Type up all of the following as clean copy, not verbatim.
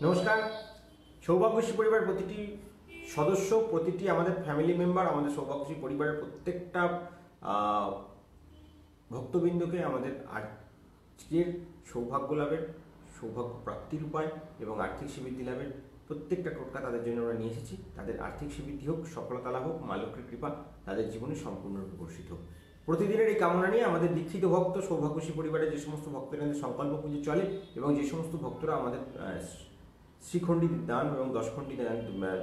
নমস্কার। সৌভাগ্যশ্রী পরিবার প্রতিটি সদস্য, প্রতিটি আমাদের ফ্যামিলি মেম্বার, আমাদের সৌভাগ্যশ্রী পরিবারের প্রত্যেকটা ভক্তবৃন্দকে আমাদের আজকের সৌভাগ্য লাভের, সৌভাগ্য প্রাপ্তির উপায় এবং আর্থিক সমৃদ্ধি লাভের প্রত্যেকটা টোটকা তাদের জন্য আমরা নিয়ে এসেছি। তাদের আর্থিক সমৃদ্ধি হোক, সফলতা লাভ হোক, মা লক্ষ্মীর কৃপা তাদের জীবনে সম্পূর্ণরূপে বর্ষিত হোক। প্রতিদিনের এই কামনা নিয়ে আমাদের দীক্ষিত ভক্ত সৌভাগ্যশ্রী পরিবারের যে সমস্ত ভক্তরা সংকল্প পুজো চলে এবং যে সমস্ত ভক্তরা আমাদের শ্রীখণ্ডী দান এবং দশখণ্ডী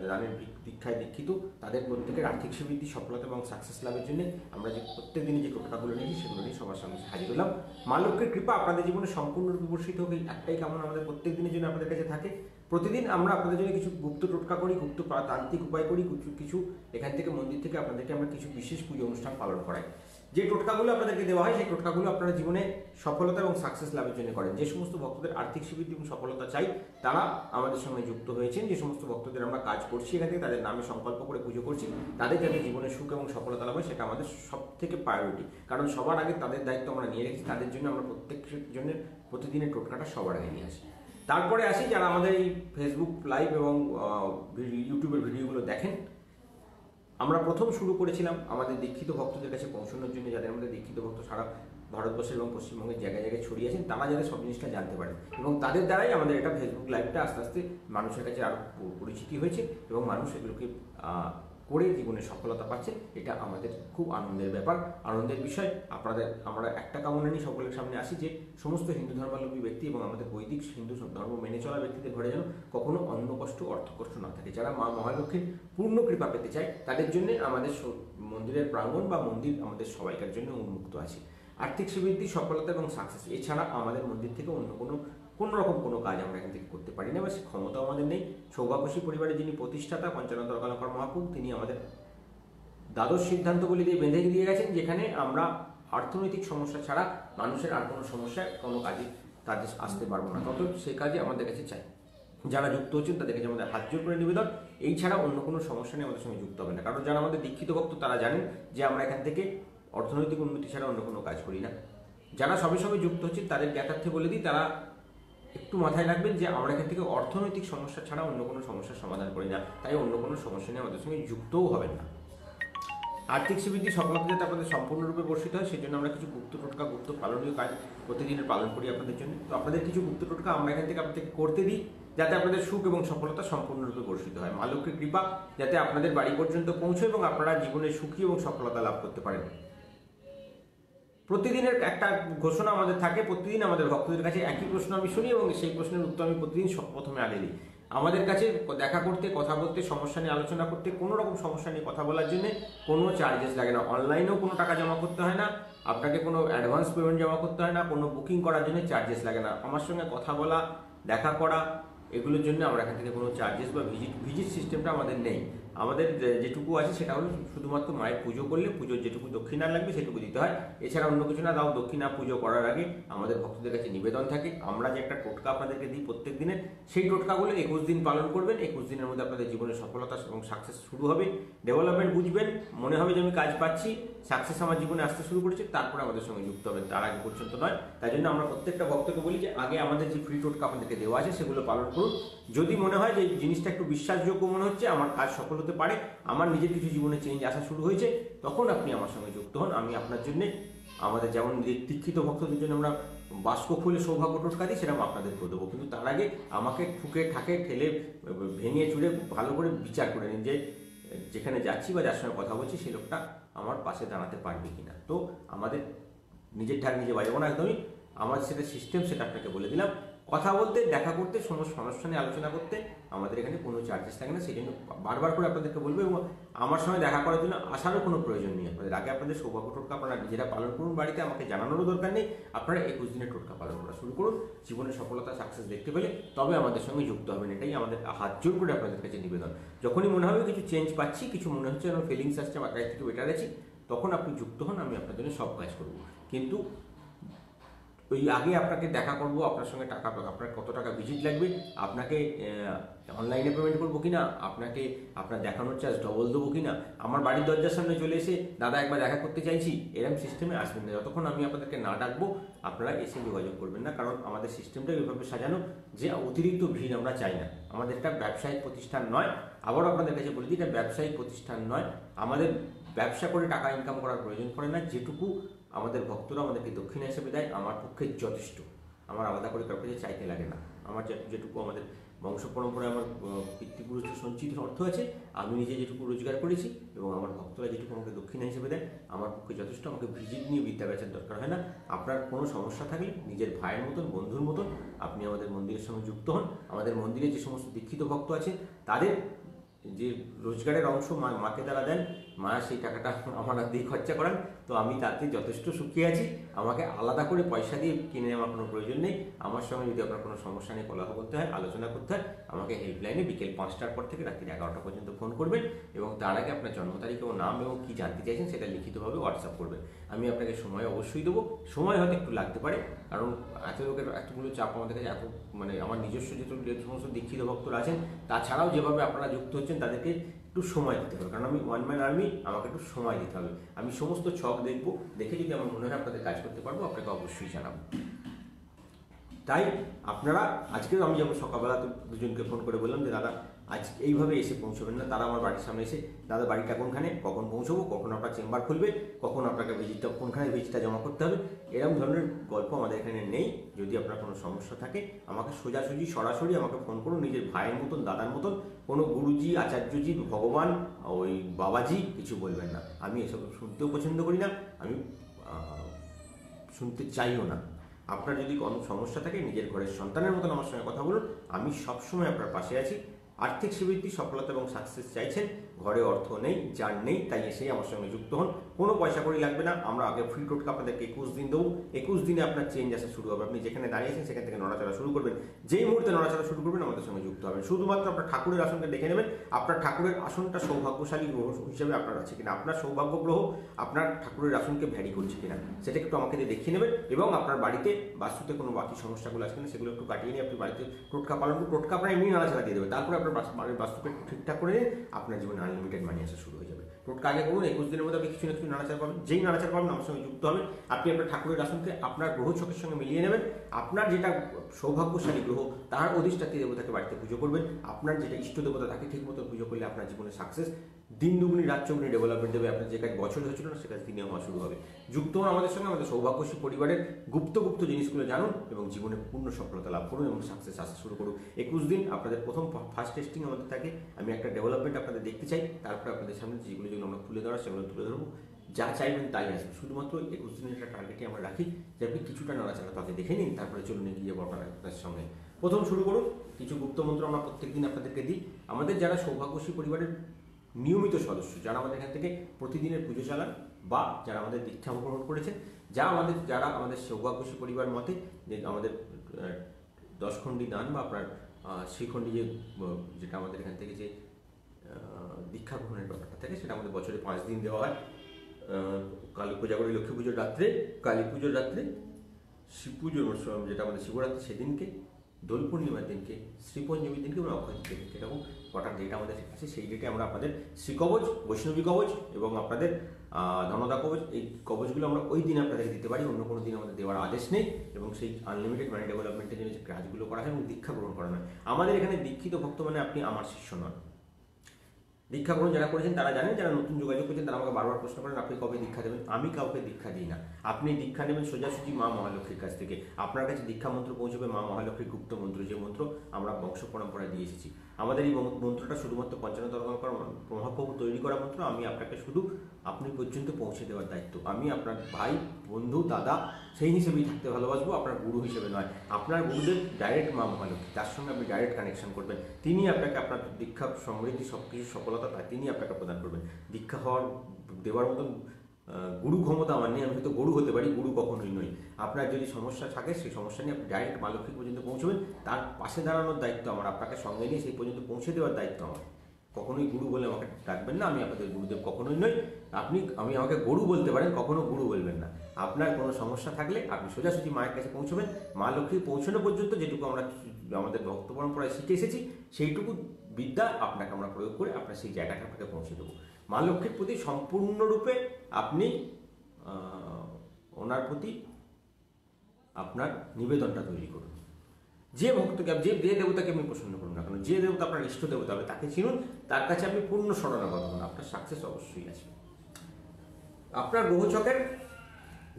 দানের দীক্ষায় দীক্ষিত, তাদের প্রত্যেকের আর্থিক সমৃদ্ধি, সফলতা এবং সাকসেস লাভের জন্য আমরা যে প্রত্যেক দিনে যে টোটকাগুলো নিয়েছি সেগুলো নিয়ে সবার সামনে হাজির হলাম। মা লক্ষ্মীর কৃপা আপনাদের জীবনে সম্পূর্ণরূপে বর্ষিত হোক, একটাই কামনা আমাদের প্রত্যেক দিনের জন্য আপনাদের কাছে থাকে। প্রতিদিন আমরা আপনাদের জন্য কিছু গুপ্ত টোটকা করি, গুপ্ত তান্ত্রিক উপায় করি, কিছু এখান থেকে মন্দির থেকে আপনাদেরকে আমরা কিছু বিশেষ পুজো অনুষ্ঠান পালন করাই। যে টোটকাগুলো আপনাদেরকে দেওয়া হয় সেই টোটকাগুলো আপনারা জীবনে সফলতা এবং সাকসেস লাভের জন্য করেন। যে সমস্ত ভক্তদের আর্থিক সমৃদ্ধি এবং সফলতা চাই তারা আমাদের সঙ্গে যুক্ত হয়েছেন। যে সমস্ত ভক্তদের আমরা কাজ করছি এখান থেকে, তাদের নামে সংকল্প করে পুজো করছি, তাদের যাতে জীবনে সুখ এবং সফলতা লাভ হয় সেটা আমাদের সব থেকে প্রায়োরিটি। কারণ সবার আগে তাদের দায়িত্ব আমরা নিয়ে রেখেছি, তাদের জন্য আমরা প্রত্যেকের জন্য প্রতিদিনের টোটকাটা সবার আগে নিয়ে আসি। তারপরে আসি যারা আমাদের এই ফেসবুক লাইভ এবং ইউটিউবের ভিডিওগুলো দেখেন। আমরা প্রথম শুরু করেছিলাম আমাদের দীক্ষিত ভক্তদের কাছে পৌঁছানোর জন্য, যাদের আমাদের দীক্ষিত ভক্ত সারা ভারতবর্ষের এবং পশ্চিমবঙ্গের জায়গায় জায়গায় ছড়িয়ে আছেন, তারা যাতে সব জিনিসটা জানতে পারেন এবং তাদের দ্বারাই আমাদের এটা ফেসবুক লাইভটা আস্তে আস্তে মানুষের কাছে আরও পরিচিতি হয়েছে এবং মানুষ এগুলোকে করে জীবনে সফলতা পাচ্ছে। এটা আমাদের খুব আনন্দের ব্যাপার, আনন্দের বিষয়। আমরা একটা কামনা নিয়ে সকলের সামনে আসি যে সমস্ত হিন্দু ধর্মাবলম্বী ব্যক্তি এবং আমাদের বৈদিক হিন্দু ধর্ম মেনে চলা ব্যক্তিদের ঘরে যেন কখনো অন্ন কষ্ট, অর্থ কষ্ট না থাকে। যারা মা মহালক্ষ্মীর পূর্ণ কৃপা পেতে চায় তাদের জন্য আমাদের মন্দিরের প্রাঙ্গণ বা মন্দির আমাদের সবাইকার জন্য উন্মুক্ত আছে। আর্থিক সমৃদ্ধি, সফলতা এবং সাকসেস এছাড়া আমাদের মন্দির থেকে অন্য কোনো রকম কোনো কাজ আমরা এখান থেকে করতে পারি না বা সে ক্ষমতাও আমাদের নেই। সৌভাগ্যশ্রী পরিবারের যিনি প্রতিষ্ঠাতা পঞ্চানন্দ রত্নাকর মহাপ্রভু, তিনি আমাদের দ্বাদশ সিদ্ধান্তগুলি দিয়ে বেঁধে দিয়ে গেছেন, যেখানে আমরা অর্থনৈতিক সমস্যা ছাড়া মানুষের আর কোনো সমস্যায় কোনো কাজে তাদের আসতে পারবো না, তত সেই কাজে আমাদের কাছে চাই। যারা যুক্ত হচ্ছেন তাদের কাছে আমাদের হাত জোর করে নিবেদন, এই ছাড়া অন্য কোনো সমস্যা নিয়ে আমাদের সঙ্গে যুক্ত হবে না। কারণ যারা আমাদের দীক্ষিত ভক্ত তারা জানেন যে আমরা এখান থেকে অর্থনৈতিক উন্নতি ছাড়া অন্য কোনো কাজ করি না। যারা সবে সবে যুক্ত হচ্ছেন তাদের জ্ঞাতার্থে বলে দিই, তারা একটু মাথায় রাখবেন যে আমরা এখান থেকে অর্থনৈতিক সমস্যা ছাড়া অন্য কোনো সমস্যার সমাধান করি না, তাই অন্য কোনো সমস্যা নিয়ে আমাদের সঙ্গে যুক্তও হবেন না। আর্থিক সমৃদ্ধি, সফলতা যাতে আপনাদের সম্পূর্ণরূপে বর্ষিত হয় সেই জন্য আমরা কিছু গুপ্ত টোটকা, গুপ্ত পালনীয় কাজ প্রতিদিনের পালন করি আপনাদের জন্য। তো আপনাদের কিছু গুপ্ত টোটকা আমরা এখান থেকে আপনাদেরকে করতে দিই যাতে আপনাদের সুখ এবং সফলতা সম্পূর্ণরূপে বর্ষিত হয়। মা লক্ষ্মীর কৃপা যাতে আপনাদের বাড়ি পর্যন্ত পৌঁছে এবং আপনারা জীবনে সুখী এবং সফলতা লাভ করতে পারেন। প্রতিদিনের একটা ঘোষণা আমাদের থাকে, প্রতিদিন আমাদের ভক্তদের কাছে একই প্রশ্ন আমি শুনি এবং সেই প্রশ্নের উত্তর আমি প্রতিদিন প্রথমে আগে দিই। আমাদের কাছে দেখা করতে, কথা বলতে, সমস্যা নিয়ে আলোচনা করতে, কোনো রকম সমস্যা নিয়ে কথা বলার জন্য কোনো চার্জেস লাগে না। অনলাইনেও কোনো টাকা জমা করতে হয় না, আপনাকে কোনো অ্যাডভান্স পেমেন্ট জমা করতে হয় না, কোনো বুকিং করার জন্য চার্জেস লাগে না। আমার সঙ্গে কথা বলা, দেখা করা, এগুলোর জন্য আমরা এখান থেকে কোনো চার্জেস বা ভিজিট সিস্টেমটা আমাদের নেই। আমাদের যেটুকু আছে সেটা হলো শুধুমাত্র মায়ের পুজো করলে পুজোর যেটুকু দক্ষিণা লাগবে সেটুকু দিতে হয়, এছাড়া অন্য কিছু না। দাও দক্ষিণা পুজো করার আগে আমাদের ভক্তদের কাছে নিবেদন থাকে, আমরা যে একটা টোটকা আপনাদেরকে দিই প্রত্যেক দিনের, সেই টোটকাগুলো 21 দিন পালন করবেন। 21 দিনের মধ্যে আপনাদের জীবনে সফলতা এবং সাকসেস শুরু হবে, ডেভেলপমেন্ট বুঝবেন, মনে হবে যে আমি কাজ পাচ্ছি, সাকসেস আমার জীবনে আসতে শুরু করেছে, তারপরে আমাদের সঙ্গে যুক্ত হবেন, তার আগে পর্যন্ত নয়। তাই জন্য আমরা প্রত্যেকটা ভক্তকে বলি যে আগে আমাদের যে ফ্রি টোটকা আপনাদেরকে দেওয়া আছে সেগুলো পালন করুন। যদি মনে হয় যে এই জিনিসটা একটু বিশ্বাসযোগ্য মনে হচ্ছে, আমার কাজ সফল হতে পারে, আমার নিজের কিছু জীবনে চেঞ্জ আসা শুরু হয়েছে, তখন আপনি আমার সঙ্গে যুক্ত হন। আমি আপনার জন্য আমাদের যেমন দীক্ষিত ভক্তদের জন্য আমরা বাস্ক খুলে সৌভাগ্য টোটকা দিই, সেরকম আপনাদেরকেও দেবো। কিন্তু তার আগে আমাকে ঠুকে ঠাকে ঠেলে ভেঙে চুড়ে ভালো করে বিচার করে নিন যে যেখানে যাচ্ছি বা যার সঙ্গে কথা বলছি সেই লোকটা আমার পাশে দাঁড়াতে পারবে কিনা। তো আমাদের নিজের ঢাক নিজে বাজাবো না একদমই, আমার সেটা সিস্টেম, সেটা আপনাকে বলে দিলাম। কথা বলতে, দেখা করতে, সমস্যা নিয়ে আলোচনা করতে আমাদের এখানে কোনো চার্জেস থাকে না। সেই জন্য বারবার করে আপনাদেরকে বলবো এবং আমার সঙ্গে দেখা করার জন্য আসারও কোনো প্রয়োজন নেই আপনাদের। আগে আপনাদের সৌভাগ্য টোটকা আপনারা নিজেরা পালন করুন বাড়িতে, আমাকে জানানোরও দরকার নেই। আপনারা 21 দিনের টোটকা পালন করা শুরু করুন, জীবনে সফলতা, সাকসেস দেখতে পেলে তবে আমাদের সঙ্গে যুক্ত হবেন। এটাই আমাদের হাত জোর করে আপনাদের কাছে নিবেদন। যখনই মনে হবে কিছু চেঞ্জ পাচ্ছি, কিছু মনে হচ্ছে আমার ফিলিংস আসছে, আমার কাছ থেকে বেটার আছি, তখন আপনি যুক্ত হন, আমি আপনার জন্য সব কাজ করব। কিন্তু ওই আগে আপনাকে দেখা করব, আপনার সঙ্গে টাকা, আপনার কত টাকা ভিজিট লাগবে, আপনাকে অনলাইনে পেমেন্ট করবো কিনা, আপনাকে আপনার দেখানোর চার্জ ডবল দেবো কিনা, আমার বাড়ির দরজার সামনে চলে এসে দাদা একবার দেখা করতে চাইছি, এরকম সিস্টেমে আসবেন না। যতক্ষণ আমি আপনাদেরকে না ডাকবো আপনারা এসে যোগাযোগ করবেন না, কারণ আমাদের সিস্টেমটা এইভাবে সাজানো যে অতিরিক্ত ভিড় আমরা চাই না। আমাদের একটা ব্যবসায়িক প্রতিষ্ঠান নয়, আবারও আপনাদের কাছে বলে দিই, এটা ব্যবসায়িক প্রতিষ্ঠান নয়। আমাদের ব্যবসা করে টাকা ইনকাম করার প্রয়োজন পড়ে না। যেটুকু আমাদের ভক্তরা আমাদেরকে দক্ষিণা হিসেবে দেয় আমার পক্ষে যথেষ্ট। আমার আলাদা করে কাউকে চাইতে লাগে না। আমার যেটুকু আমাদের বংশ পরম্পরায় আমার পিতৃপুরুষের সঞ্চিত অর্থ আছে, আমি নিজে যেটুকু রোজগার করেছি এবং আমার ভক্তরা যেটুকু আমাকে দক্ষিণা হিসেবে দেয় আমার পক্ষে যথেষ্ট। আমাকে ভিজিট নিয়ে বিদ্যা বেচার দরকার হয় না। আপনার কোনো সমস্যা থাকলে নিজের ভাইয়ের মতন, বন্ধুর মতন আপনি আমাদের মন্দিরের সঙ্গে যুক্ত হন। আমাদের মন্দিরে যে সমস্ত দীক্ষিত ভক্ত আছে তাদের যে রোজগারের অংশ মাকে তারা দেন, মা সেই টাকাটা আমার হাত দিয়ে খরচা করান, তো আমি তাতে যথেষ্ট সুখী আছি। আমাকে আলাদা করে পয়সা দিয়ে কিনে নেওয়ার কোনো প্রয়োজন নেই। আমার সঙ্গে যদি আপনার কোনো সমস্যা নিয়ে কলহ করতে হয়, আলোচনা করতে হয়, আমাকে হেল্পলাইনে বিকেল 5টার পর থেকে রাত্রি 11টা পর্যন্ত ফোন করবেন এবং তার আগে আপনার জন্ম তারিখ এবং নাম এবং কী জানতে চাইছেন সেটা লিখিতভাবে হোয়াটসঅ্যাপ করবেন। আমি আপনাকে সময় অবশ্যই দেবো। সময় হয়তো একটু লাগতে পারে, কারণ এত লোকের এতগুলো চাপ আমাদের কাছে, এত মানে আমার নিজস্ব যে সমস্ত দীক্ষিত ভক্তরা আছেন, তাছাড়াও যেভাবে আপনারা যুক্ত হচ্ছেন তাদেরকে একটু সময় দিতে হবে, কারণ আমি ওয়ান ম্যান আর্মি, আমাকে একটু সময় দিতে হবে। আমি সমস্ত ছক দেখবো, দেখে যদি আমার মনে হয় আপনাদের কাজ করতে পারবো আপনাকে অবশ্যই জানাবো। তাই আপনারা আজকেও আমি যেমন সকালবেলা তো দুজনকে ফোন করে বললাম যে দাদা আজ এইভাবে এসে পৌঁছবেন না, তারা আমার বাড়ির সামনে এসে দাদা বাড়িটা কোনখানে, কখন পৌঁছবো, কখন আপনার চেম্বার খুলবে, কখন আপনাকে ভিজিটটা কোনখানে ভিজিটটা জমা করতে হবে, এরকম ধরনের গল্প আমাদের এখানে নেই। যদি আপনার কোনো সমস্যা থাকে আমাকে সোজাসুজি সরাসরি আমাকে ফোন করুন, নিজের ভাইয়ের মতন, দাদার মতন। কোনো গুরুজি, আচার্যজি, ভগবান, ওই বাবাজি কিছু বলবেন না। আমি এসব শুনতেও পছন্দ করি না, আমি শুনতে চাইও না। আপনার যদি কোনো সমস্যা থাকে নিজের ঘরের সন্তানের মতন আমার সঙ্গে কথা বলুন, আমি সবসময় আপনার পাশে আছি। আর্থিক শ্রীবৃদ্ধি, সফলতা এবং সাকসেস চাইছেন, ঘরে অর্থ নেই, যার নেই, তাই এসেই আমার সঙ্গে যুক্ত হন। কোনো পয়সা কড়ি লাগবে না। আমরা আগে ফ্রি টোটকা আপনাদেরকে 21 দিন দেবো। 21 দিনে আপনার চেঞ্জ আসা শুরু হবে। আপনি যেখানে দাঁড়িয়েছেন সেখান থেকে নড়াচড়া শুরু করবেন। যেই মুহূর্তে নড়াচড়া শুরু করবেন আমাদের সঙ্গে যুক্ত হবেন। শুধুমাত্র আপনার ঠাকুরের আসনকে দেখে নেবেন, আপনার ঠাকুরের আসনটা সৌভাগ্যশালী গ্রহ হিসেবে আপনার আছে কিনা, আপনার সৌভাগ্য গ্রহ আপনার ঠাকুরের আসনকে ভ্যারি করছে কিনা সেটা একটু আমাকে দেখিয়ে নেবেন। এবং আপনার বাড়িতে বাস্তুতে কোনো বাকি সমস্যাগুলো আছে কিনা সেগুলো একটু কাটিয়ে নিয়ে আপনি বাড়িতে টোটকা পালন করুন। টোটকা আপনার এমনি নাড়াচাড়া দিয়ে দেবে, তারপরে আপনার বাড়ির বাস্তুকে ঠিকঠাক করে নিন, আপনার জীবনে আনলিমিটেড মানি আসা শুরু হয়ে যাবে। টোটকা আগে করুন, 21 দিনের মধ্যে আপনি কিছু না কিছু নাড়াচাড়া পাবেন। যেই নাড়াচাড়া পাবেন আমার সঙ্গে যুক্ত হবেন। আপনি আপনার ঠাকুরের আসনকে আপনার গ্রহ ছকের সঙ্গে মিলিয়ে নেবেন। আপনার যেটা সৌভাগ্যশালী গ্রহ তার অধিষ্ঠাত্রী দেবতাকে বাড়িতে পুজো করবেন। আপনার যেটা ইষ্ট দেবতা তাকে ঠিক মতো পুজো করলে আপনার জীবনে সাকসেস দিন দুগুনি রাত চৌগুনি ডেভেলপমেন্ট দেবে। আপনার যে কাজ বছর হয়েছিল না সে কাজ দিনে হওয়া শুরু হবে। যুক্ত হন আমাদের সঙ্গে, আমাদের সৌভাগ্যশী পরিবারের গুপ্ত গুপ্ত জিনিসগুলো জানুন এবং জীবনে পূর্ণ সফলতা লাভ করুন এবং সাকসেস আসা শুরু করুন। 21 দিন আপনাদের প্রথম ফার্স্ট টেস্টিং আমাদের থাকে। আমি একটা ডেভেলপমেন্ট আপনাদের দেখতে চাই, তারপরে আপনাদের সামনে যেগুলো আপনি তুলে ধরা সেগুলো তুলে ধরবো। যা চাইবেন তাই আসবে। শুধুমাত্র 21 দিনের একটা টার্গেটে আমরা রাখি যে আপনি কিছুটা নাড়াচাড়া তাকে দেখে নিন, তারপরে চলুন এগিয়ে যাবো আপনার সঙ্গে। প্রথম শুরু করুন। কিছু গুপ্ত মন্ত্র আমরা প্রত্যেকদিন আপনাদেরকে দিই। আমাদের যারা সৌভাগ্যশী পরিবারের নিয়মিত সদস্য, যারা আমাদের এখান থেকে প্রতিদিনের পুজো চালান বা যারা আমাদের দীক্ষা গ্রহণ করেছেন, যারা আমাদের সৌভাগ্যশী পরিবার মতে যে আমাদের 10 খণ্ডি দান বা আপনার শ্রীখণ্ডী যেটা আমাদের এখান থেকে যে দীক্ষা গ্রহণের ব্যাপারটা থাকে সেটা আমাদের বছরে 5 দিন দেওয়া হয়। কালী পূজা করে লক্ষ্মী পুজোর রাত্রে, কালী পুজোর রাত্রে, শিব পুজোর যেটা আমাদের শিবরাত্রি সেদিনকে, দোল পূর্ণিমার দিনকে, শ্রীপঞ্চমীর দিনকে এবং অক্ষয় তৃতীয়ার দিনকে, এরকম কটা ডেট আমাদের আছে। সেই ডেটে আমরা আপনাদের শ্রীকবচ, বৈষ্ণবী কবচ এবং আপনাদের ধনদা কবচ, এই কবচগুলো আমরা ওই দিন আপনাদেরকে দিতে পারি। অন্য কোনো দিন আমাদের দেওয়ার আদেশ নেই। এবং সেই আনলিমিটেড মানি ডেভেলপমেন্টের জন্য যে কাজগুলো করা হয় এবং দীক্ষা গ্রহণ করা হয়। আমাদের এখানে দীক্ষিত ভক্ত মানে আপনি আমার শিষ্য নন। দীক্ষা গ্রহণ যারা করেছেন তারা জানেন, যারা নতুন যোগাযোগ করছেন তারা আমাকে বারবার প্রশ্ন করেন আপনি কবে দীক্ষা দেবেন। আমি কাউকে দীক্ষা দিই না। আপনি দীক্ষা নেবেন সোজাসুজি মা মহালক্ষ্মীর কাছ থেকে। আপনার কাছে দীক্ষা মন্ত্র পৌঁছবে মা মহালক্ষ্মীর গুপ্ত মন্ত্র, যে মন্ত্র আমরা বংশ পরম্পরায় দিয়ে এসেছি। আমাদের এই মন্ত্রটা শুধুমাত্র পঞ্চানন করা মহাপ্রভু তৈরি করা মন্ত্র। আমি আপনাকে শুধু আপনি পর্যন্ত পৌঁছে দেওয়ার দায়িত্ব। আমি আপনার ভাই, বন্ধু, দাদা সেই হিসেবেই থাকতে ভালোবাসবো, আপনার গুরু হিসেবে নয়। আপনার গুরুদেব ডাইরেক্ট মা মহালক্ষ্মী, তার সঙ্গে আপনি ডাইরেক্ট কানেকশন করবেন। তিনি আপনাকে আপনার দীক্ষা সমৃদ্ধি সব কিছু সফলতা তিনি আপনাকে প্রদান করবেন। দীক্ষা দেওয়ার মতন গুরু ক্ষমতা আমার নেই। আমি হয়তো গুরু হতে পারি, গুরু কখনোই নই। আপনার যদি সমস্যা থাকে সেই সমস্যা নিয়ে আপনি ডাইরেক্ট মা লক্ষ্মী পর্যন্ত পৌঁছবেন। তার পাশে দাঁড়ানোর দায়িত্ব আমার, আপনাকে সঙ্গে নিয়ে সেই পর্যন্ত পৌঁছে দেওয়ার দায়িত্ব আমার। কখনোই গুরু বলে আমাকে ডাকবেন না, আমি আপনাদের গুরুদেব কখনোই নই। আমাকে গুরু বলতে পারেন, কখনো গুরু বলবেন না। আপনার কোনো সমস্যা থাকলে আপনি সোজাসুজি মায়ের কাছে পৌঁছবেন। মা লক্ষ্মী পৌঁছানো পর্যন্ত যেটুকু আমরা আমাদের ভক্ত পরম্পরায় শিখে এসেছি সেইটুকু বিদ্যা আপনাকে আমরা প্রয়োগ করে আপনার সেই জায়গাটা আপনাকে পৌঁছে দেবো। মা লক্ষ্মীর প্রতি সম্পূর্ণরূপে আপনি ওনার প্রতি আপনার নিবেদনটা তৈরি করুন। যে ভক্তকে যে দেবতাকে আপনি প্রসন্ন করুন না কেন, যে দেবতা আপনার ইষ্ট দেবতা হবে তাকে চিনুন, তার কাছে আপনি পূর্ণ শরণাগত হন, আপনার সাকসেস অবশ্যই আসবে। আপনার গ্রহচকের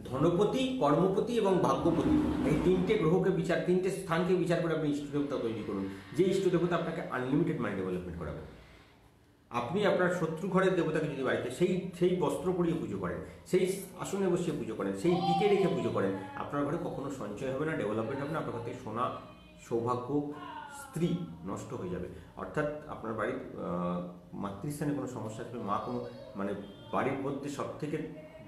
ধনপতি, কর্মপতি এবং ভাগ্যপতি এই তিনটে স্থানকে বিচার করে আপনি ইষ্ট দেবতা তৈরি করুন। যে ইষ্ট দেবতা আপনাকে আনলিমিটেড মাইন্ড ডেভেলপমেন্ট করাবে। আপনি আপনার শত্রু ঘরের দেবতাকে যদি বাড়িতে সেই বস্ত্র পরিয়ে পুজো করেন, সেই আসনে বসিয়ে পুজো করেন, সেই দিকে রেখে পুজো করেন, আপনার ঘরে কখনো সঞ্চয় হবে না, ডেভেলপমেন্ট হবে না, আপনার ঘর থেকে সোনা, সৌভাগ্য, স্ত্রী নষ্ট হয়ে যাবে। অর্থাৎ আপনার বাড়ির মাতৃস্থানে কোনো সমস্যা আসবে, মা কোনো বাড়ির মধ্যে সব থেকে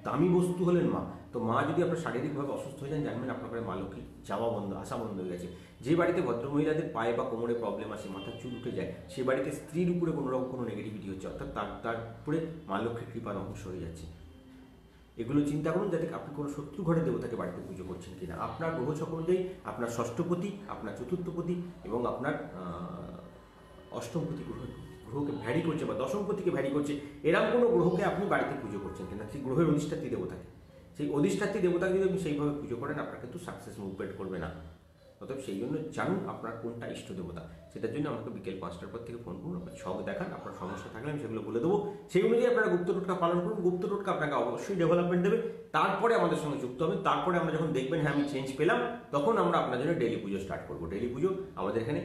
দামি বস্তু হলেন মা। তো মা যদি আপনার শারীরিকভাবে অসুস্থ হয়ে যান, জানবেন আপনার ঘরে মা লক্ষ্মী যাওয়া বন্ধ, আসা বন্ধ হয়ে গেছে। যে বাড়িতে ভদ্রমহিলাদের পায়ে বা কোমরে প্রবলেম আসে, মাথার চুল উঠে যায়, সে বাড়িতে স্ত্রীর উপরে কোনো নেগেটিভিটি হচ্ছে, অর্থাৎ তার উপরে মা লক্ষ্মীর কৃপা ধ্বংস হয়ে যাচ্ছে। এগুলো চিন্তা করুন যাতে আপনি কোনো শত্রু ঘরের দেবতাকে বাড়িতে পুজো করছেন কিনা। আপনার গ্রহচক্র অনুযায়ী আপনার ষষ্ঠপতি, আপনার চতুর্থপতি এবং আপনার অষ্টমপতি গ্রহকে ভ্যারি করছে বা দশমপতিকে ভ্যারি করছে, এরকম কোনো গ্রহকে আপনি বাড়িতে পুজো করছেন কিনা, সেই গ্রহের অধিষ্ঠাত্রী দেবতাকে, সেই অধিষ্ঠাত্রী দেবতাকে যদি আপনি সেইভাবে পুজো করেন, আপনার কিন্তু সাকসেস মুভমেন্ট করবে না। অতএব সেই জন্য জানুন আপনার কোনটা ইষ্ট দেবতা। সেটার জন্য আমাকে বিকেল 5টার পর থেকে ফোন করুন, আপনার ছক দেখান, আপনার সমস্যা থাকলে আমি সেগুলো বলে দেবো। সেই অনুযায়ী আপনারা গুপ্ত টোটকা পালন করুন। গুপ্ত টোটকা আপনাকে অবশ্যই ডেভেলপমেন্ট দেবে। তারপরে আমাদের সঙ্গে যুক্ত হবেন। তারপরে আমরা যখন দেখবেন হ্যাঁ আমি চেঞ্জ পেলাম, তখন আমরা আপনার জন্য ডেলি পুজো স্টার্ট করবো। ডেলি পুজো আমাদের এখানে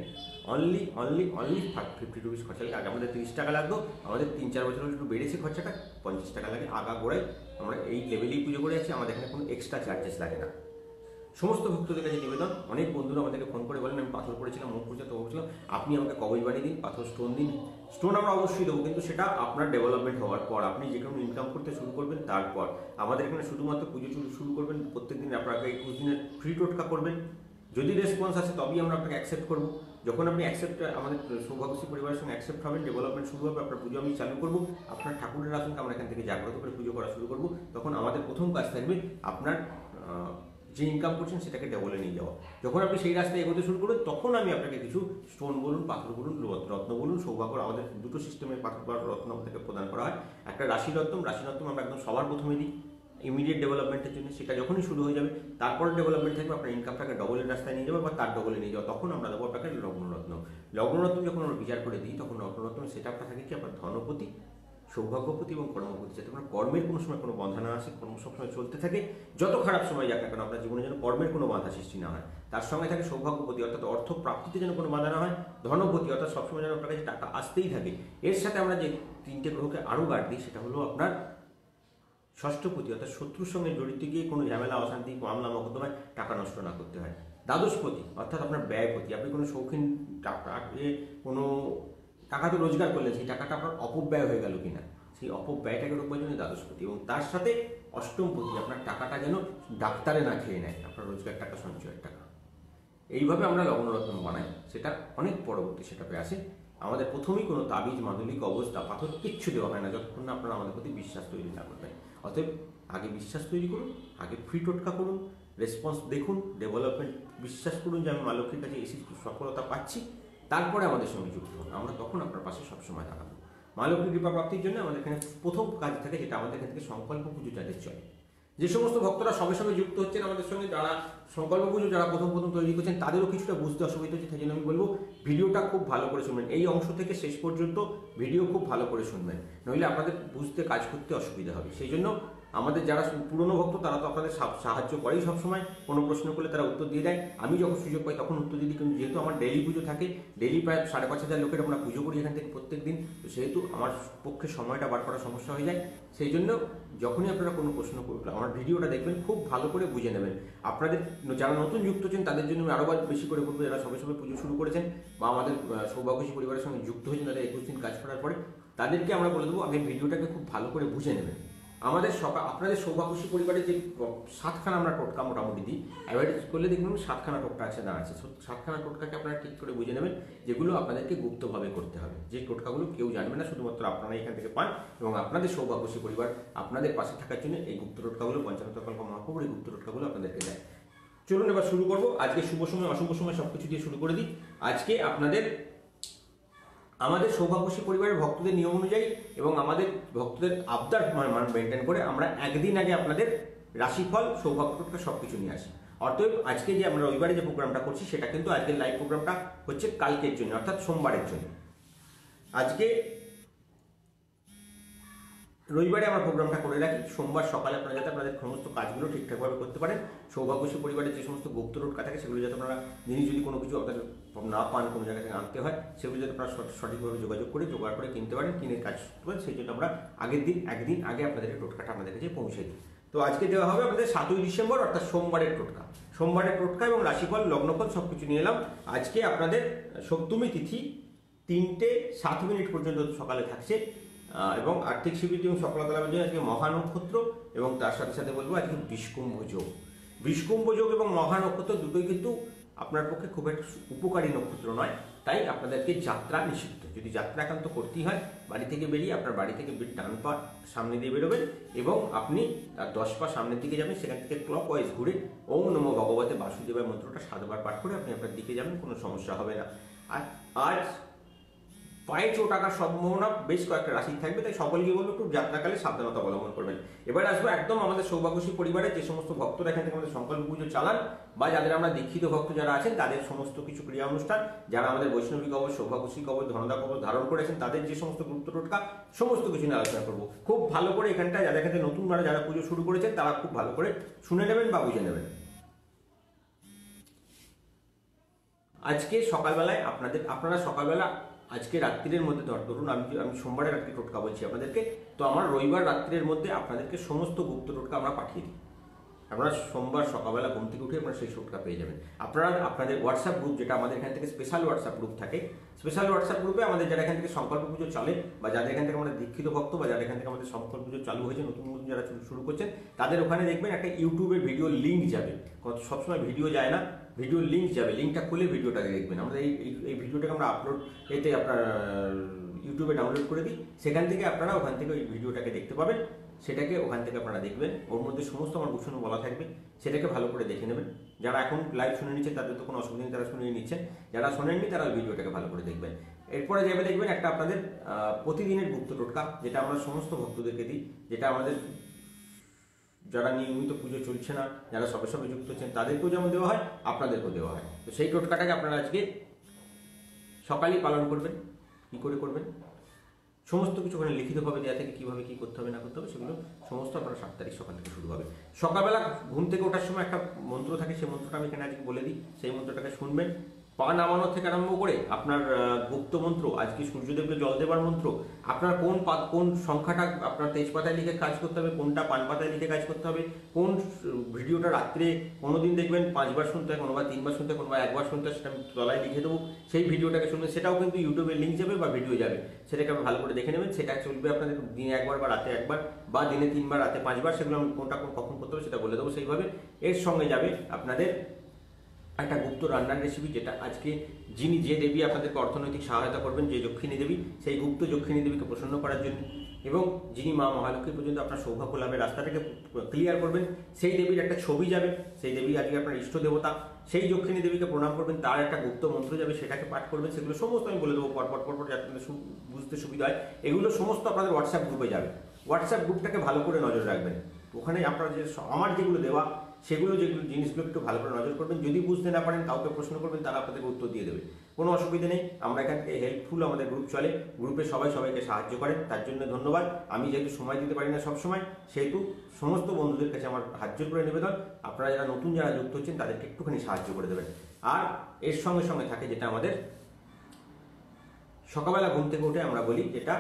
অনলি 50 রুপিস খরচা লাগে। আগে আমাদের 30 টাকা লাগতো, আমাদের 3-4 বছর একটু বেড়েছে খরচাটা, 50 টাকা লাগে। আগা গোড়ায় আমরা এই লেভেলেই পুজো করে যাচ্ছি, আমাদের এখানে কোনো এক্সট্রা চার্জেস লাগে না। সমস্ত ভক্তদের কাছে নিবেদন, অনেক বন্ধুরা আমাদেরকে ফোন করে বলেন আমি পাথর পড়েছিলাম, মুখ পড়ছে, তো বলছিলাম আপনি আমাকে কবজ বানিয়ে দিন, পাথর স্টোন দিন। স্টোন আমরা অবশ্যই দেবো, কিন্তু সেটা আপনার ডেভেলপমেন্ট হওয়ার পর, আপনি যে কোনো ইনকাম করতে শুরু করবেন তারপর। আমাদের এখানে শুধুমাত্র পুজো শুরু করবেন, প্রত্যেকদিন আপনাকে 21 দিনের ফ্রি টোটকা করবেন। যদি রেসপন্স আসে তবেই আমরা আপনাকে অ্যাকসেপ্ট করবো। যখন আপনি আমাদের সৌভাগ্যশ্রী পরিবারের সঙ্গে অ্যাকসেপ্ট হবেন, ডেভেলপমেন্ট শুরু হবে, আপনার পুজো আমি চালু করবো, আপনার ঠাকুরের আসনকে আমরা এখান থেকে জাগ্রত করে পুজো করা শুরু করবো। তখন আমাদের প্রথম কাজ থাকবে আপনার যে ইনকাম করছেন সেটাকে ডবলে নিয়ে যাওয়া। যখন আপনি সেই রাস্তায় এগোতে শুরু করবেন, তখন আমি আপনাকে কিছু স্টোন বলুন, পাথর বলুন, রত্ন বলুন, সৌভাগ্য, আমাদের দুটো সিস্টেমের পাথর বা রত্ন থেকে প্রদান করা হয়। একটা রাশিরত্ন আমরা একদম সবার প্রথমে দিই ইমিডিয়েট ডেভেলপমেন্টের জন্য। সেটা যখনই শুরু হয়ে যাবে, তারপর ডেভেলপমেন্ট থাকবে, আপনার ইনকামটাকে ডবলের রাস্তায় নিয়ে যাবে বা তার ডবলে নিয়ে যাওয়া। তখন আমরা দেবো আপনাকে লগ্নরত্ন। লগ্নরত্ন যখন আমরা বিচার করে দিই, তখন লগ্নরত্ন সেটা আপনার থাকে কি আপনার ধনপতি, সৌভাগ্যপতি এবং কর্মপতি, যাতে আপনার কর্মের কোনো সময় কোনো বাধা না আসে, কর্ম সবসময় চলতে থাকে। যত খারাপ সময় যাক না কেন, আপনার জীবনে যেন কর্মের কোনো বাধা সৃষ্টি না হয়। তার সঙ্গে থাকে সৌভাগ্যপতি, অর্থাৎ অর্থ প্রাপ্তিতে যেন কোনো বাধা না হয়। ধনপতি, অর্থাৎ সবসময় যেন আপনার কাছে টাকা আসতেই থাকে। এর সাথে আমরা যে তিনটে গ্রহকে আরও গার্ড দিই, সেটা হলো আপনার ষষ্ঠপতি, অর্থাৎ শত্রুর সঙ্গে জড়িত গিয়ে কোনো ঝামেলা, অশান্তি, মামলা মোকদ্দমায় টাকা নষ্ট না করতে হয়। দ্বাদশপতি, অর্থাৎ আপনার ব্যয়পতি, আপনি কোনো শৌখিন কোনো টাকা তো রোজগার করলেন, সেই টাকাটা আপনার অপব্যয় হয়ে গেল কিনা, সেই অপব্যয়টাকে রোকবার জন্য দ্বাদশপতি। এবং তার সাথে অষ্টমপতি, আপনার টাকাটা যেন ডাক্তারে না খেয়ে নেয়, আপনার রোজগার টাকা, সঞ্চয়ের টাকা। এইভাবে আমরা লগ্নরত্ন বানাই, সেটা অনেক পরবর্তী সেটাপে আসে। আমাদের প্রথমেই কোনো তাবিজ, মাদুলি, অবস্থা, পাথর কিচ্ছু দেওয়া হয় না, যতক্ষণ না আপনারা আমাদের প্রতি বিশ্বাস তৈরি না করবেন। অতএব আগে বিশ্বাস তৈরি করুন, আগে ফ্রি টোটকা করুন, রেসপন্স দেখুন, ডেভেলপমেন্ট বিশ্বাস করুন যে আমি মা লক্ষ্মীর কাছে এসে সফলতা পাচ্ছি, তারপরে আমাদের সঙ্গে যুক্ত হন। আমরা তখন আপনার পাশে সবসময় দাঁড়াবো। মা লক্ষ্মীর কৃপা প্রাপ্তির জন্য আমাদের এখানে প্রথম কাজ থাকে, যেটা আমাদের এখান থেকে সংকল্প পুজো যাদের চলে। যে সমস্ত ভক্তরা সবে সবে যুক্ত হচ্ছেন আমাদের সঙ্গে, যারা সংকল্প পুজো যারা প্রথম তৈরি করছেন, তাদেরও কিছুটা বুঝতে অসুবিধা হচ্ছে। তাই জন্য আমি বলবো ভিডিওটা খুব ভালো করে শুনবেন, এই অংশ থেকে শেষ পর্যন্ত ভিডিও খুব ভালো করে শুনবেন, নইলে আপনাদের বুঝতে, কাজ করতে অসুবিধা হবে। সেই জন্য আমাদের যারা পুরনো ভক্ত, তারা তো আপনাদের সাহায্য করেই সবসময়, কোনো প্রশ্ন করলে তারা উত্তর দিয়ে দেয়। আমি যখন সুযোগ পাই তখন উত্তর দিই, কিন্তু যেহেতু আমার ডেইলি পুজো থাকে, ডেইলি প্রায় 5,500 লোকের আমরা পুজো করি এখান থেকে প্রত্যেক দিন, তো সেহেতু আমার পক্ষে সময়টা বার করা সমস্যা হয়ে যায়। সেই জন্য যখনই আপনারা কোনো প্রশ্ন করবেন, আমার ভিডিওটা দেখবেন, খুব ভালো করে বুঝে নেবেন। আপনাদের যারা নতুন যুক্ত হচ্ছেন তাদের জন্য আমি আরও বেশি করে বলবো, যারা সবে সবে পুজো শুরু করেছেন বা আমাদের সৌভাগ্যশ্রী পরিবারের সঙ্গে যুক্ত হয়েছেন, তাদের 21 দিন কাজ করার পরে, তাদেরকে আমরা বলে দেবো আগে ভিডিওটাকে খুব ভালো করে বুঝে নেবেন। আপনাদের সৌভাগ্যশী পরিবারের যে 7খানা আমরা টোটকা মোটামুটি দিই, অ্যাভারেজ করলে দেখবেন 7খানা টোটকা আছে দাঁড়াচ্ছে। 7খানা টোটকাকে আপনারা ঠিক করে বুঝে নেবেন, যেগুলো আপনাদেরকে গুপ্তভাবে করতে হবে, যে টোটকাগুলো কেউ জানবে না, শুধুমাত্র আপনারা এখান থেকে পান এবং আপনাদের সৌভাগ্যশী পরিবার আপনাদের পাশে থাকার জন্য এই গুপ্ত টোটকাগুলো পঞ্চানন মহাপ্রভুর এই গুপ্ত টোটকাগুলো আপনাদেরকে দেয়। চলুন এবার শুরু করবো। আজকে শুভ সময় অশুভ সময় সবকিছু দিয়ে শুরু করে দিই। আজকে আমাদের সৌভাগ্যশী পরিবারের ভক্তদের নিয়ম অনুযায়ী এবং আমাদের ভক্তদের আবদার মেনটেন করে আমরা একদিন আগে আপনাদের রাশিফল, সৌভাগ্য টোটকা সবকিছু নিয়ে আসি। অতএব আজকে যে আমরা রবিবারে যে প্রোগ্রামটা করছি সেটা কিন্তু আজকের লাইভ প্রোগ্রামটা হচ্ছে কালকের জন্য, অর্থাৎ সোমবারের জন্য। আজকে রবিবারে আমরা প্রোগ্রামটা করে রাখি, সোমবার সকালে আপনারা যাতে আপনাদের সমস্ত কাজগুলো ঠিকঠাকভাবে করতে পারেন। সৌভাগ্যশী পরিবারের যে সমস্ত গুপ্ত টোটকা থাকে সেগুলো যাতে আপনারা যিনি যদি কোনো কিছু আপনাদের না পান, কোনো জায়গা থেকে আনতে হয়, সেগুলো যাতে আপনারা সঠিকভাবে যোগাযোগ করে জোগাড় করে কিনতে পারেন, কিনে কাজ করতে পারেন, সেই জন্য আমরা একদিন আগে আপনাদের টোটকাটা আপনাদের কাছে পৌঁছে দিই। তো আজকে দেওয়া হবে আপনাদের 7ই ডিসেম্বর অর্থাৎ সোমবারের টোটকা এবং রাশিফল, লগ্নফল সবকিছু নিয়ে এলাম। আজকে আপনাদের সপ্তমী তিথি 3টে 7 মিনিট পর্যন্ত সকালে থাকছে এবং আর্থিক স্বীকৃতি এবং সফলতা লাভের জন্য আজকে মহা নক্ষত্র এবং তার সাথে সাথে বলবো আজকে বিষকুম্ভ যোগ এবং মহা নক্ষত্র দুটোই কিন্তু আপনার পক্ষে খুব একটা উপকারী নক্ষত্র নয়, তাই আপনাদেরকে যাত্রা নিষিদ্ধ। যদি যাত্রা একান্ত করতেই হয়, বাড়ি থেকে বেরিয়ে আপনার বাড়ি থেকে ডান পা সামনে দিয়ে বেরোবেন এবং আপনি 10 পা সামনের দিকে যাবেন, সেখান থেকে ক্লকওয়াইজ ঘুরে ওম নমো ভগবতে বাসুদেবায় মন্ত্রটা 7 বার পাঠ করে আপনি আপনার দিকে যাবেন, কোনো সমস্যা হবে না। আর আজ পায়ে চোট আঁকার সম্ভাবনা বেশ কয়েকটা রাশি থাকবে, তাই সকলকে বলবো একটু যাত্রাকালে সাবধানতা অবলম্বন করবেন। এবার আসবো একদম আমাদের সৌভাগ্যশী পরিবারের যে সমস্ত ভক্তরা এখান থেকে আমাদের সংকল্প পুজো চালান বা যাদের আমরা দীক্ষিত ভক্ত যারা আছেন তাদের সমস্ত কিছু ক্রিয়া অনুষ্ঠান, যারা আমাদের বৈষ্ণবী কবচ, সৌভাগ্যশী কবচ, ধনদা কবচ ধারণ করেছেন, তাদের যে সমস্ত গুপ্ত টোটকা সমস্ত কিছু নিয়ে আলোচনা করবো। খুব ভালো করে এখানটায় যাদের এখানে নতুন যারা পুজো শুরু করেছেন তারা খুব ভালো করে শুনে নেবেন বা বুঝে নেবেন। আজকে সকালবেলায় আপনারা সকালবেলা আজকে রাত্রির মধ্যে ধরুন আমি সোমবারের রাত্রি টোটকা বলছি আপনাদেরকে, তো আমার রবিবার রাত্রির মধ্যে আপনাদেরকে সমস্ত গুপ্ত টোটকা আমরা পাঠিয়ে দিই। আপনারা সোমবার সকালবেলা ঘুম থেকে উঠে আপনারা সেই টোটকা পেয়ে যাবেন। আপনারা আপনাদের হোয়াটসঅ্যাপ গ্রুপ, যেটা আমাদের এখান থেকে স্পেশাল হোয়াটসঅ্যাপ গ্রুপ থাকে, স্পেশাল হোয়াটসঅ্যাপ গ্রুপে আমাদের যারা এখান থেকে সংকল্প পুজো চলে বা যাদের এখান থেকে আমাদের দীক্ষিত ভক্ত বা যারা এখান থেকে আমাদের সংকল্প পুজো চালু হয়েছে, নতুন যারা শুরু করছেন, তাদের ওখানে দেখবেন একটা ইউটিউবের ভিডিও লিঙ্ক যাবে। সবসময় ভিডিও যায় না, ভিডিও লিঙ্ক যাবে, লিঙ্কটা খুলে ভিডিওটাকে দেখবেন। আমরা এই ভিডিওটাকে আমরা আপনার ইউটিউবে ডাউনলোড করে দিই, সেখান থেকে আপনারা ওখান থেকে ওই ভিডিওটাকে দেখতে পাবেন, সেটাকে ওখান থেকে আপনারা দেখবেন। ওর মধ্যে সমস্ত আমার গুছানো বলা থাকবে, সেটাকে ভালো করে দেখে নেবেন। যারা এখন লাইভ শুনে নিচ্ছেন তাদের তো কোনো অসুবিধা নেই, তারা শুনে নিচ্ছেন। যারা শোনেননি তারা ওই ভিডিওটাকে ভালো করে দেখবেন। এরপরে যাবে দেখবেন একটা আপনাদের প্রতিদিনের গুপ্ত টোটকা, যেটা আমরা সমস্ত ভক্তদেরকে দিই, যেটা আমাদের যারা নিয়মিত পুজো চলছে না, যারা সবে যুক্ত হচ্ছেন তাদেরকেও যেমন দেওয়া হয়, আপনাদেরকেও দেওয়া হয়। তো সেই টোটকাটাকে আপনারা আজকে সকালেই পালন করবেন। কী করে করবেন সমস্ত কিছু ওখানে লিখিতভাবে দেওয়া থেকে, কীভাবে কী করতে হবে না করতে হবে সেগুলো সমস্ত আপনারা 7 তারিখ সকাল থেকে শুরু হবে। সকালবেলা ঘুম থেকে ওঠার সময় একটা মন্ত্র থাকে, সেই মন্ত্রটা আমি এখানে আজকে বলে দিই, সেই মন্ত্রটাকে শুনবেন। পা নামানো থেকে আরম্ভ করে আপনার গুপ্ত মন্ত্র, আজকে সূর্যদেবকে জল দেবার মন্ত্র, আপনার কোন সংখ্যাটা আপনার তেজপাতায় লিখে কাজ করতে হবে, কোনটা পান পাতায় লিখে কাজ করতে হবে, কোন ভিডিওটা রাত্রে কোনোদিন দেখবেন 5 বার শুনতে হয়, কোনোবার 3 বার শুনতে হয়, কোনোবার 1 বার শুনতে হয়, সেটা আমি তলায় লিখে দেবো। সেই ভিডিওটাকে শুনবেন, সেটাও কিন্তু ইউটিউবে লিঙ্ক যাবে বা ভিডিও যাবে, সেটাকে আপনি ভালো করে দেখে নেবেন। সেটা চলবে আপনাদের দিনে 1 বার বা রাতে 1 বার বা দিনে 3 বার রাতে 5 বার, সেগুলো আমি কোনটা কখন করতে হবে সেটা বলে দেবো সেইভাবে। এর সঙ্গে যাবে আপনাদের একটা গুপ্ত রান্নার রেসিপি, যেটা আজকে যে দেবী আপনাদেরকে অর্থনৈতিক সহায়তা করবেন, যে যক্ষিণী দেবী, সেই গুপ্ত যক্ষিণী দেবীকে প্রসন্ন করার জন্য এবং যিনি মা মহালক্ষ্মী পর্যন্ত আপনার সৌভাগ্য লাভের রাস্তাটাকে ক্লিয়ার করবেন, সেই দেবীর একটা ছবি যাবে। সেই দেবী আজকে আপনার ইষ্ট দেবতা, সেই যক্ষিণী দেবীকে প্রণাম করবেন, তার একটা গুপ্ত মন্ত্র যাবে, সেটাকে পাঠ করবেন। সেগুলো সমস্ত আমি বলে দেবো পরপর যাতে বুঝতে সুবিধা হয়। এগুলো সমস্ত আপনাদের হোয়াটসঅ্যাপ গ্রুপে যাবে। হোয়াটসঅ্যাপ গ্রুপটাকে ভালো করে নজর রাখবেন। ওখানে আপনারা আমার যেগুলো দেওয়া জিনিসগুলো একটু ভালো করে নজর করবেন। যদি বুঝতে না পারেন কাউকে প্রশ্ন করবেন, তারা আপনাদের উত্তর দিয়ে দেবে, কোনো অসুবিধা নেই। আমরা এখান থেকে হেল্পফুল, আমাদের গ্রুপ চলে, গ্রুপে সবাইকে সাহায্য করেন, তার জন্য ধন্যবাদ। আমি যেহেতু সময় দিতে পারি না সবসময়, সেহেতু সমস্ত বন্ধুদের কাছে আমার হাত জোর করে নিবেদন, আপনারা যারা নতুন যারা যুক্ত হচ্ছেন তাদেরকে একটুখানি সাহায্য করে দেবেন। আর এর সঙ্গে থাকে যেটা আমাদের সকালবেলা ঘুম থেকে উঠে আমরা বলি, যেটা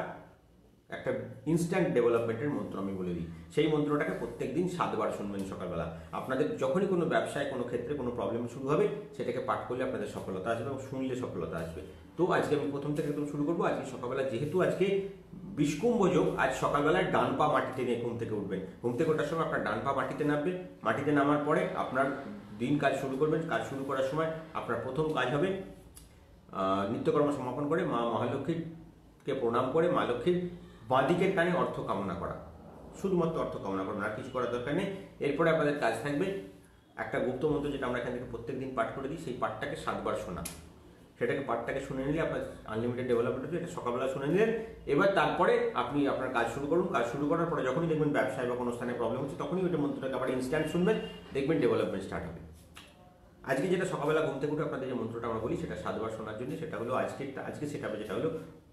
একটা ইনস্ট্যান্ট ডেভেলপমেন্টের মন্ত্র আমি বলে দিই। সেই মন্ত্রটাকে প্রত্যেকদিন 7 বার শুনবেন সকালবেলা। আপনাদের যখনই কোনো ব্যবসায় কোনো ক্ষেত্রে কোনো প্রবলেম শুরু হবে, সেটাকে পাঠ করলে আপনাদের সফলতা আসবে এবং শুনলে সফলতা আসবে। তো আজকে আমি প্রথম থেকে একদম শুরু করবো। আজকে সকালবেলা যেহেতু আজকে বিষকুম্ভ যোগ। আজ সকালবেলায় ডান পা মাটিতে নিয়ে ঘুম থেকে উঠবেন, ঘুম থেকে ওঠার সময় আপনার ডান পা মাটিতে নামবে, মাটিতে নামার পরে আপনার দিন কাজ শুরু করবেন। কাজ শুরু করার সময় আপনার প্রথম কাজ হবে নিত্যকর্ম সমাপন করে মা মহালক্ষ্মীকে প্রণাম করে মা লক্ষ্মীর বাঁ দিকের কানে অর্থ কামনা করা, শুধুমাত্র অর্থ কামনা করবেন, আর কিছু করার দরকার নেই। এরপরে আপনাদের কাজ থাকবে একটা গুপ্ত মন্ত্র, যেটা আমরা এখান থেকে প্রত্যেক দিন পাঠ করে দিই, সেই পাঠটাকে 7 বার শোনা। সেটাকে পাঠটাকে শুনে নিলে আপনার আনলিমিটেড ডেভেলপমেন্ট হবে। এটা সকালবেলা শুনে নিলেন। এবার তারপরে আপনি আপনার কাজ শুরু করুন। কাজ শুরু করার পরে যখনই দেখবেন ব্যবসায় বা কোনো স্থানে প্রবলেম হচ্ছে, তখনই ওইটা মন্ত্রটাকে আবার ইনস্ট্যান্ট শুনবেন, দেখবেন ডেভেলপমেন্ট স্টার্ট হবে। আজকে যেটা সকালবেলা ঘুম থেকে উঠে আপনাদের যে মন্ত্রটা আমরা বলি, সেটা 7 বার শোনার জন্য, সেটা হলো আজকে সেটা হবে, যেটা হলো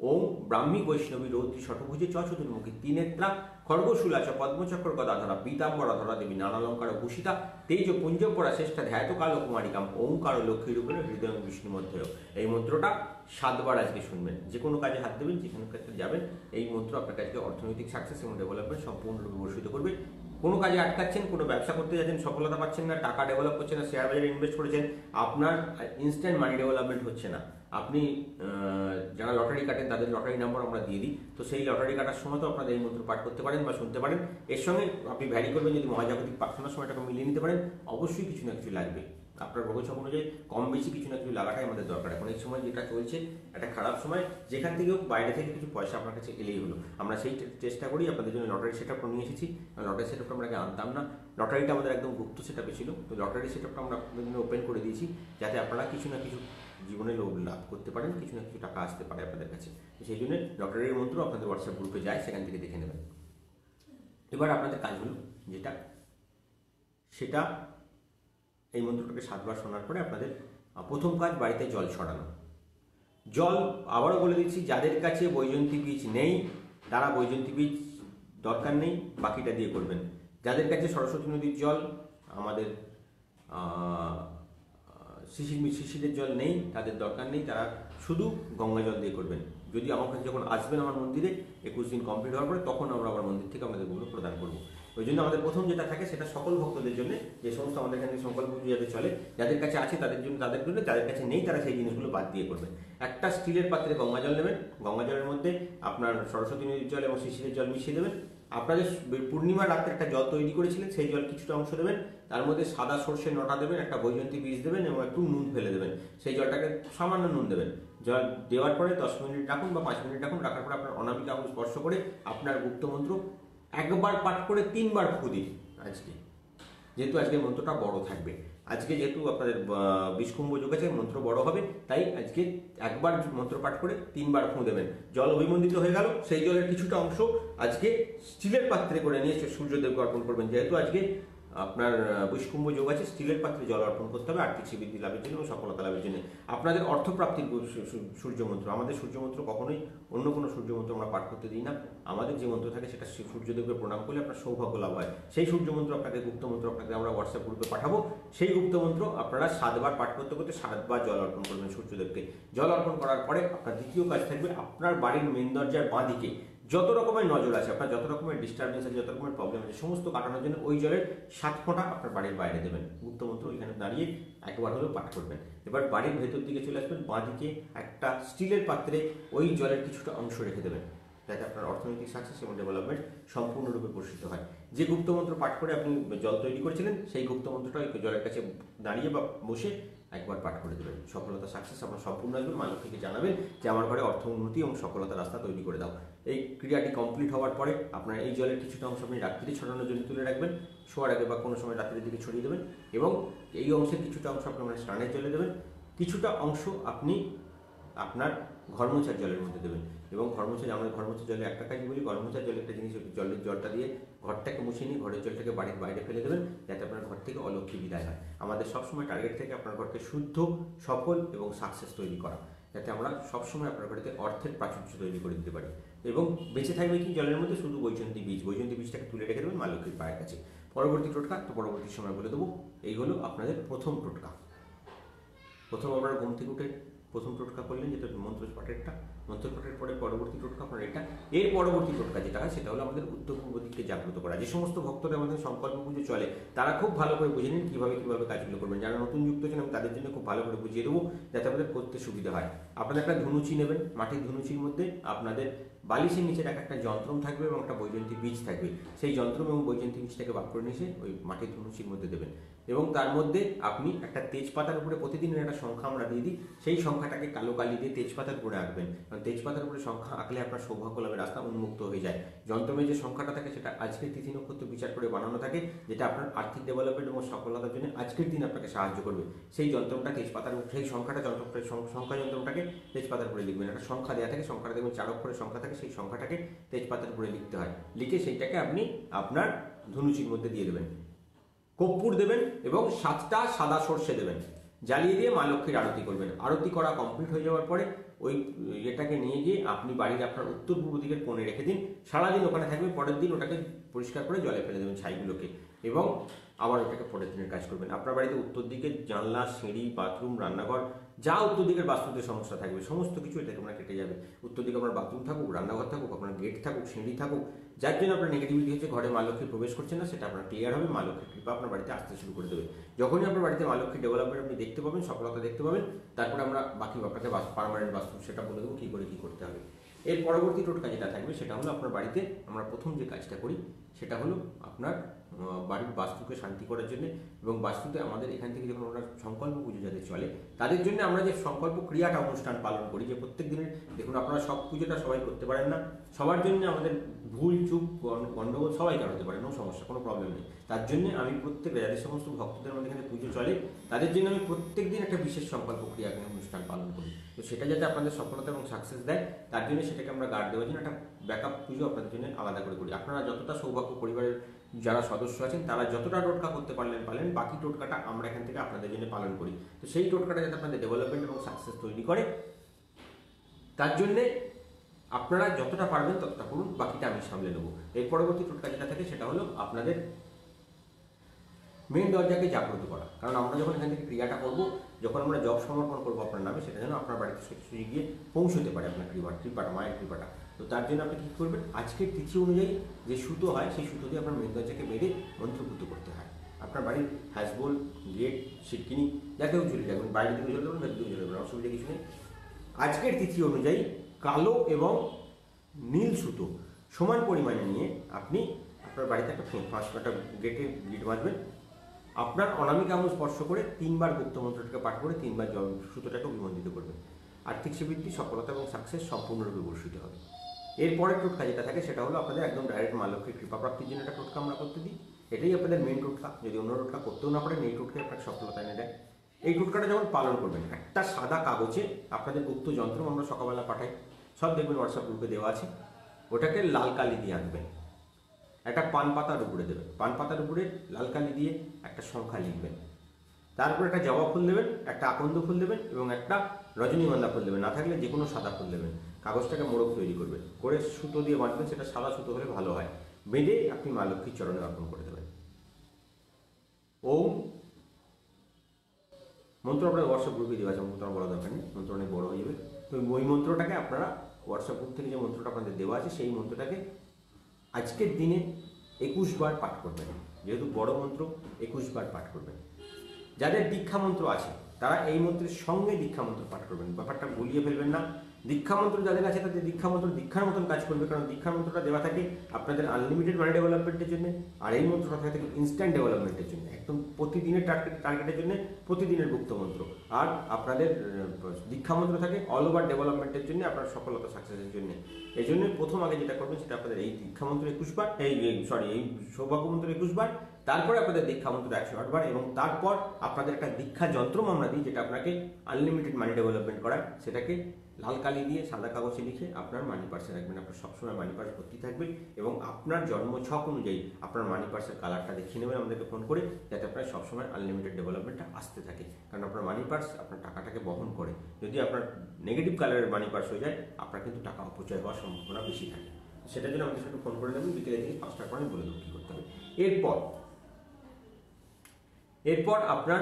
ওম ব্রাহ্মী বৈষ্ণবী রৌদ্রী শতভুজে চতুর্মুখী ত্রিনেত্রা খড়গশূলা চ পদ্মচক্র গদাধরা পীতাম্বরা দেবী নানালঙ্কার ভূষিতা তেজ পুঞ্জপরা শ্রেষ্ঠা ধ্যাত কাল কুমারিকাম ওঙ্কার লক্ষ্মী রূপে হৃদয় বিষ্ণু মধ্যে। এই মন্ত্রটা 7 বার আজকে শুনবেন। যে কোনো কাজে হাত দেবেন, যেখানে কাজে যাবেন, এই মন্ত্র আপনার কাছে অর্থনৈতিক সাকসেস এবং ডেভেলপমেন্ট সম্পূর্ণরূপে বর্ষিত করবে। কোনো কাজে আটকাচ্ছেন, কোনো ব্যবসা করতে যাচ্ছেন, সফলতা পাচ্ছেন না, টাকা ডেভেলপ করছেন না, শেয়ার বাজারে ইনভেস্ট করেছেন, আপনার ইনস্ট্যান্ট মানি ডেভেলপমেন্ট হচ্ছে না। আপনি যারা লটারি কাটেন তাদের লটারি নাম্বার আমরা দিয়ে দিই, তো সেই লটারি কাটার সময় তো আপনাদের এই মন্ত্র পাঠ করতে পারেন বা শুনতে পারেন। এর সঙ্গে আপনি ভ্যারি করবেন, যদি মহাজাগতিক প্রার্থনার সময়টাকে মিলিয়ে নিতে পারেন। অবশ্যই কিছু না কিছু লাগবে, আপনার গ্রহছক অনুযায়ী কম বেশি কিছু না কিছু লাগাটাই আমাদের দরকার। এখন এই সময় যেটা চলছে, একটা খারাপ সময়, যেখান থেকে হোক বাইরে থেকে কিছু পয়সা আপনার কাছে এলেই হলো। আমরা সেই চেষ্টা করি, আপনাদের জন্য লটারি সেট আপ নিয়ে এসেছি। লটারি সেট আপটা আমরা আগে আনতাম না, লটারিটা আমাদের একদম গুপ্ত সেট আপে ছিল, তো লটারি সেট আপটা আমরা আপনাদের জন্য ওপেন করে দিয়েছি, যাতে আপনারা কিছু না কিছু জীবনে লাভ করতে পারেন, কিছু না কিছু টাকা আসতে পারে আপনাদের কাছে। সেই জন্য লটারির মন্ত্র আপনাদের হোয়াটসঅ্যাপ গ্রুপে যায়, সেখান থেকে দেখে নেবেন। এবার আপনাদের কাজ হলো যেটা, সেটা এই মন্ত্রটাকে 7 বার শোনার পরে আপনাদের প্রথম কাজ বাড়িতে জল ছড়ানো। জল আবারও বলে দিচ্ছি, যাদের কাছে বৈজয়ন্তী বীজ নেই তারা বৈজয়ন্তী বীজ দরকার নেই, বাকিটা দিয়ে করবেন। যাদের কাছে সরস্বতী নদীর জল, আমাদের শিশিরের জল নেই, তাদের দরকার নেই, তারা শুধু গঙ্গা জল দিয়ে করবেন। যদি আমার কাছে যখন আসবেন আমার মন্দিরে 21 দিন কমপ্লিট হওয়ার পরে, তখন আমরা আমার মন্দির থেকে আমাদের গুলো প্রদান করবো। ওই জন্য আমাদের প্রথম যেটা থাকে, সেটা সকল ভক্তদের জন্য, যে সমস্ত আমাদের এখানে সংকল্প পুজো যাদের চলে, যাদের কাছে আছে তাদের জন্য, যাদের কাছে নেই তারা সেই জিনিসগুলো বাদ দিয়ে করবেন। একটা স্টিলের পাত্রে গঙ্গা জল নেবেন, গঙ্গা জলের মধ্যে আপনার সরস্বতী নদীর জল এবং শিশিরের জল মিশিয়ে দেবেন। আপনাদের পূর্ণিমার রাত্রে একটা জল তৈরি করেছিলেন, সেই জল কিছুটা অংশ দেবেন, তার মধ্যে সাদা সর্ষে নটা দেবেন, একটা বৈজয়ন্তী বীজ দেবেন এবং একটু নুন ফেলে দেবেন। সেই জলটাকে সামান্য নুন দেবেন। জল দেওয়ার পরে 10 মিনিট রাখুন বা 5 মিনিট রাখুন। রাখার পরে আপনার অনামিকা আঙুল স্পর্শ করে আপনার গুপ্ত মন্ত্র একবার পাঠ করে 3 বার ফু দিন। আজকে যেহেতু আজকে মন্ত্রটা বড় থাকবে, আজকে যেহেতু আপনাদের বিষকুম্ভ যোগ আছে, মন্ত্র বড় হবে, তাই আজকে একবার মন্ত্র পাঠ করে 3 বার ফুঁ দেবেন। জল অভিমন্দিত হয়ে গেল, সেই জলের কিছুটা অংশ আজকে স্টিলের পাত্রে করে নিয়ে সূর্যদেবকে অর্পণ করবেন। যেহেতু আজকে আপনার বিষকুম্ভ যোগ আছে, স্টিলের পাত্রে জল অর্পণ করতে হবে আর্থিক সিদ্ধি লাভের জন্য এবং সফলতা লাভের জন্য। আপনাদের অর্থপ্রাপ্তির সূর্য মন্ত্র, আমাদের সূর্য মন্ত্র কখনোই অন্য কোনো সূর্য মন্ত্র আমরা পাঠ করতে দিই না। আমাদের যে মন্ত্র থাকে সেটা সূর্যদেবকে প্রণাম করলে আপনার সৌভাগ্য লাভ হয়। সেই সূর্য মন্ত্র আপনাকে, গুপ্ত মন্ত্র আপনাকে আমরা হোয়াটসঅ্যাপ গ্রুপে পাঠাবো। সেই গুপ্ত মন্ত্র আপনারা 7 বার পাঠ করতে করতে 7 বার জল অর্পণ করবেন সূর্যদেবকে। জল অর্পণ করার পরে আপনার দ্বিতীয় কাজ থাকবে, আপনার বাড়ির মেন দরজার বাঁ দিকে যত রকমের নজর আছে, আপনার যত রকমের ডিস্টারবেন্স আছে, যত রকমের প্রবলেম আছে, সমস্ত কাটানোর জন্য ওই জলের 7 ফোঁটা আপনার বাড়ির বাইরে দেবেন। গুপ্ত মন্ত্র এখানে দাঁড়িয়ে একবার হলেও পাঠ করবেন। এবার বাড়ির ভেতর দিকে চলে আসবেন, বাঁ দিকে একটা স্টিলের পাত্রে ওই জলের কিছুটা অংশ রেখে দেবেন, যাতে আপনার অর্থনৈতিক সাকসেস এবং ডেভেলপমেন্ট সম্পূর্ণরূপে পোষিত হয়। যে গুপ্ত মন্ত্র পাঠ করে আপনি জল তৈরি করেছিলেন, সেই গুপ্ত মন্ত্রটা জলের কাছে দাঁড়িয়ে বা বসে একবার পাঠ করে দেবেন। সফলতা সাকসেস আপনার সম্পূর্ণ আসবে। মা লক্ষ্মীকে জানাবেন যে আমার ঘরে অর্থ উন্নতি এবং সফলতার রাস্তা তৈরি করে দাও। এই ক্রিয়াটি কমপ্লিট হওয়ার পরে আপনার এই জলের কিছুটা অংশ আপনি রাত্রি ছড়ানোর জন্য তুলে রাখবেন, শোয়ার আগে বা কোনো সময় রাত্রির দিকে ছড়িয়ে দেবেন। এবং এই অংশের কিছুটা অংশ আপনি মানে স্নানের জলে দেবেন, কিছুটা অংশ আপনি আপনার ঘর মোছার জলের মধ্যে দেবেন। এবং আমরা ঘর মোছার জলে একটা কাজ বলি, ঘর মোছার জলে একটা জিনিস, জলটা দিয়ে ঘরটাকে মুছে নিয়ে ঘরের জলটাকে বাড়ির বাইরে ফেলে দেবেন, যাতে আপনার ঘর থেকে অলক্ষ্মী বিদায় হয়। আমাদের সবসময় টার্গেট থেকে আপনার ঘরকে শুদ্ধ, সফল এবং সাকসেস তৈরি করা, যাতে আমরা সবসময় আপনার ঘরেতে অর্থের প্রাচুর্য তৈরি করে দিতে পারি। এবং বেঁচে থাকবে কি জলের মধ্যে শুধু বৈজয়ন্তী বীজটাকে তুলে রেখে দেবেন মা লক্ষ্মীর পায়ের কাছে। পরবর্তী টোটকা তো পরবর্তী সময় বলে দেবো। এই হলো আপনাদের প্রথম টোটকা। প্রথম আপনারা ঘুম থেকে উঠে প্রথম টোটকা করলেন, যেটা মন্ত্রপাঠের পরে পরবর্তী টোটকা আপনার এটা। এর পরবর্তী টোটকা যেটা হয়, সেটা হলো আমাদের উত্তর পূর্ব দিককে জাগ্রত করা। যে সমস্ত ভক্তরা আমাদের সংকল্প পুজো চলে, তারা খুব ভালো করে বুঝে নিন কীভাবে কাজগুলো করবেন। যারা নতুন যুক্ত আছেন আমি তাদের জন্য খুব ভালো করে বুঝিয়ে দেবো, যাতে আমাদের করতে সুবিধা হয়। আপনাদের একটা ধুনুচি নেবেন, মাটির ধুনুচির মধ্যে আপনাদের বালিশের নিচে একটা যন্ত্রম থাকবে এবং একটা বৈজয়ন্তী বীজ থাকবে। সেই যন্ত্রম এবং বৈজয়ন্তী বীজটাকে বার করে নিয়ে এসে ওই মাটির ধনুচির মধ্যে দেবেন এবং তার মধ্যে আপনি একটা তেজপাতার উপরে প্রতিদিনের একটা সংখ্যা আমরা দিয়ে দিই, সেই সংখ্যাটাকে কালো কালি দিয়ে তেজপাতার উপরে আঁকবেন। কারণ তেজপাতার উপরে সংখ্যা আঁকলে আপনার সৌভাগ্য লাভের রাস্তা উন্মুক্ত হয়ে যায়। যন্ত্রমের যে সংখ্যাটা থাকে সেটা আজকের তিথি নক্ষত্র বিচার করে বানানো থাকে, যেটা আপনার আর্থিক ডেভেলপমেন্ট এবং সফলতার জন্য আজকের দিন আপনাকে সাহায্য করবে। সেই যন্ত্রটা তেজপাতার, সেই সংখ্যাটা সংখ্যা যন্ত্রটাকে তেজপাতার উপরে লিখবেন। একটা সংখ্যা দেওয়া থাকে, সংখ্যাটা দেখবেন 4 অক্ষরের সংখ্যা থাকে, সেই সংখ্যাটাকে তেজপাতার উপরে লিখতে হয়। লিখে সেইটাকে আপনি আপনার ধনুচির মধ্যে দিয়ে দেবেন। কর্পূর দেবেন এবং 7টা সাদা সর্ষে দেবেন, জ্বালিয়ে দিয়ে মা লক্ষ্মীর আরতি করবেন। আরতি করা কমপ্লিট হয়ে যাওয়ার পরে ওই এটাকে নিয়ে গিয়ে আপনি বাড়ির আপনার উত্তর পূর্ব দিকের কোণে রেখে দিন। সারাদিন ওখানে থাকবে, পরের দিন ওটাকে পরিষ্কার করে জলে ফেলে দেবেন ছাইগুলোকে, এবং আবার ওটাকে পরের দিনের কাজ করবেন। আপনার বাড়িতে উত্তর দিকে জানলা, সিঁড়ি, বাথরুম, রান্নাঘর, যা উত্তর দিকের বাস্তুতে সমস্যা থাকবে সমস্ত কিছু এটা তোমরা কেটে যাবে। উত্তর দিকে আপনার বাথরুম থাকুক, রান্নাঘর থাকুক, আপনার গেট থাকুক, সিঁড়ি থাকুক, যার জন্য আপনার নেগেটিভিটি হচ্ছে ঘরে মা লক্ষ্মী প্রবেশ করছে না, সেটা আপনার ক্লিয়ার হবে। মা লক্ষ্মীর কৃপা আপনার বাড়িতে আসতে শুরু করে দেবে। যখনই আপনার বাড়িতে মা লক্ষ্মীর ডেভেলপমেন্ট আপনি দেখতে পাবেন, সফলতা দেখতে পাবেন, তারপরে আমরা বাকি আপনাকে পার্মানেন্ট বাস্তু সেটা বলে দেবো কী করে কী করতে হবে। এর পরবর্তী টোটকা যেটা থাকবে সেটা হলো আপনার বাড়িতে আমরা প্রথম যে কাজটা করি সেটা হলো আপনার বাড়ির বাস্তুকে শান্তি করার জন্য, এবং বাস্তুতে আমাদের এখান থেকে যখন আমরা সংকল্প পুজো যাদের চলে তাদের জন্য আমরা যে সংকল্প ক্রিয়াটা অনুষ্ঠান পালন করি, যে প্রত্যেক দিনের, দেখুন আপনারা সব পুজোটা সবাই করতে পারেন না, সবার জন্য আমাদের ভুল চুপ গণ্ডগোল সবাই কাটাতে পারে, কোনো সমস্যা, কোনো প্রবলেম নেই। তার জন্য আমি প্রত্যেকে যাদের সমস্ত ভক্তদের মধ্যে এখানে পুজো চলে তাদের জন্য আমি প্রত্যেক দিন একটা বিশেষ সংকল্প ক্রিয়া অনুষ্ঠান পালন করি। তো সেটা যাতে আপনাদের সফলতা এবং সাকসেস দেয় তার জন্য সেটাকে আমরা গার্ড দেওয়ার জন্য একটা ব্যাকআপ পুজো আপনাদের জন্য আলাদা করে করি। আপনারা যতটা সৌভাগ্য পরিবারের যারা সদস্য আছেন তারা যতটা টোটকা করতে পারলেন, বাকি টোটকাটা আমরা এখান থেকে আপনাদের জন্য পালন করি। তো সেই টোটকাটা যাতে আপনাদের ডেভেলপমেন্ট এবং সাকসেস তৈরি করে তার জন্যে আপনারা যতটা পারবেন ততটা করুন, বাকিটা আমি সামলে নেবো। এর পরবর্তী টোটকা যেটা থাকে সেটা হলো আপনাদের মেন দরজাকে জাগ্রত করা। কারণ আমরা যখন এখান থেকে ক্রিয়াটা করবো, যখন আমরা জব সমর্পণ করবো আপনার নামে, সেটা যেন আপনার বাড়িতে সত্যি গিয়ে পৌঁছতে পারে আপনার কৃপাটা, মায়ের কৃপাটা। তো তার জন্য আপনি কী করবেন, আজকের তিথি অনুযায়ী যে সুতো হয় সেই সুতো দিয়ে আপনার মেন দরজাকে বেঁধে মন্ত্রপুত করতে হয়। আপনার বাড়ির হ্যাজবোল, গেট, সিটকিনি যাতেও ঝুলে রাখবেন, বাইরে দিকে ঝুলে দেবেন, ভেতর দিকে ঝুলে দেবেন, অসুবিধা কিছু নেই। আজকের তিথি অনুযায়ী কালো এবং নীল সুতো সমান পরিমাণে নিয়ে আপনি আপনার বাড়িতে একটা গেটে গিট বাঁধবেন। আপনার অনামিকা আঙুল স্পর্শ করে 3বার গুপ্ত মন্ত্রটাকে পাঠ করে 3বার সুতোটাকে অভিমন্ডিত করবেন। আর্থিক শ্রীবৃদ্ধি, সফলতা এবং সাকসেস সম্পূর্ণরূপে বর্ষিত হবে। এরপরের টোটকা যেটা থাকে সেটা হলো আপনাদের একদম ডাইরেক্ট মা লক্ষ্মীর কৃপা প্রাপ্তির জন্য একটা টোটকা আমরা করতে দিই। এটাই আপনাদের মেন টোটকা। যদি অন্য টোটকা করতেও না পারেন, এই টোটকায় আপনার সফলতা এনে দেয়। এই টোটকাটা যখন পালন করবেন, একটা সাদা কাগজে আপনাদের গুপ্ত যন্ত্র আমরা সকালবেলা পাঠাই, সব দেখবেন হোয়াটসঅ্যাপ গ্রুপে দেওয়া আছে, ওটাকে লাল কালি দিয়ে আঁকবেন। একটা পান পাতার উপরে দেবেন, পান পাতার উপরে লাল কালি দিয়ে একটা সংখ্যা লিখবেন। তারপর একটা জবা ফুল দেবেন, একটা আকন্দ ফুল দেবেন এবং একটা রজনীগন্ধা ফুল দেবেন, না থাকলে যে কোনো সাদা ফুল দেবেন। কাগজটাকে মোড়ক তৈরি করবেন, করে সুতো দিয়ে বাঁধবেন, সেটা সাদা সুতো হলে ভালো হয়। বেঁধে আপনি মা লক্ষ্মীর চরণে অর্পণ করে দেবেন। ওম মন্ত্র আপনার হোয়াটসঅ্যাপ গ্রুপে দেওয়া আছে, মন্ত্র বলা দরকার নেই, মন্ত্র অনেক বড় হয়ে যাবে। তো ওই মন্ত্রটাকে আপনারা হোয়াটসঅ্যাপ গ্রুপ থেকে যে মন্ত্রটা আপনাদের দেওয়া আছে সেই মন্ত্রটাকে আজকের দিনে 21 বার পাঠ করবেন। যেহেতু বড় মন্ত্র, 21 বার পাঠ করবেন। যাদের দীক্ষা মন্ত্র আছে তারা এই মন্ত্রের সঙ্গে দীক্ষা মন্ত্র পাঠ করবেন, ব্যাপারটা গুলিয়ে ফেলবেন না। দীক্ষা মন্ত্র যাদের আছে তাদের দীক্ষা মন্ত্র দীক্ষার মতন কাজ করবে, কারণ দীক্ষা মন্ত্রটা দেওয়া থাকে আপনাদের আনলিমিটেড মানি ডেভেলপমেন্টের জন্য, আর এই মন্ত্রটা থাকে ইনস্ট্যান্ট ডেভেলপমেন্টের জন্য, একদম প্রতিদিনের টার্গেটের জন্য, প্রতিদিনের গুপ্ত মন্ত্র। আর আপনাদের দীক্ষা মন্ত্র থাকে অল ওভার ডেভেলপমেন্টের জন্য, আপনার সফলতা সাকসেসের জন্য। এই জন্য প্রথম আগে যেটা করবেন সেটা আপনাদের এই দীক্ষা মন্ত্র 21 বার, এই সৌভাগ্য মন্ত্র 21 বার, তারপরে আপনাদের দীক্ষা মন্ত্র 108 বার, এবং তারপর আপনাদের একটা দীক্ষা যন্ত্র আমরা দিই যেটা আপনাকে আনলিমিটেড মানি ডেভেলপমেন্ট করায়। সেটাকে লাল কালি দিয়ে সাদা কাগজে লিখে আপনার মানি পার্সে রাখবেন। আপনার সবসময় মানি পার্স ভর্তি থাকবে, এবং আপনার জন্ম ছক অনুযায়ী আপনার মানি পার্সের কালারটা দেখিয়ে নেবেন আমাদেরকে ফোন করে, যাতে আপনার সবসময় আনলিমিটেড ডেভেলপমেন্টটা আসতে থাকে। কারণ আপনার মানি পার্স আপনার টাকাটাকে বহন করে। যদি আপনার নেগেটিভ কালারের মানি পার্স হয়ে যায়, আপনার কিন্তু টাকা অপচয় হওয়ার সম্ভাবনা বেশি থাকে। সেটার জন্য আমাদের সাথে ফোন করে নেবেন, বিকেলে থেকে 5টার পরে বলে দেবো কী করতে হবে। এরপর আপনার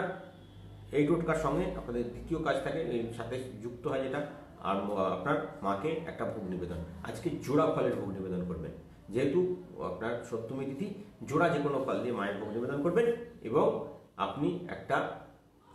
এই টোটকার সঙ্গে আপনাদের দ্বিতীয় কাজ থাকে, এর সাথে যুক্ত হয় যেটা, আর আপনার মাকে একটা ভোগ নিবেদন। আজকে জোড়া ফলের ভোগ নিবেদন করবেন। যেহেতু আপনার সপ্তমী তিথি, জোড়া যে কোনো ফল দিয়ে মায়ের ভোগ নিবেদন করবেন, এবং আপনি একটা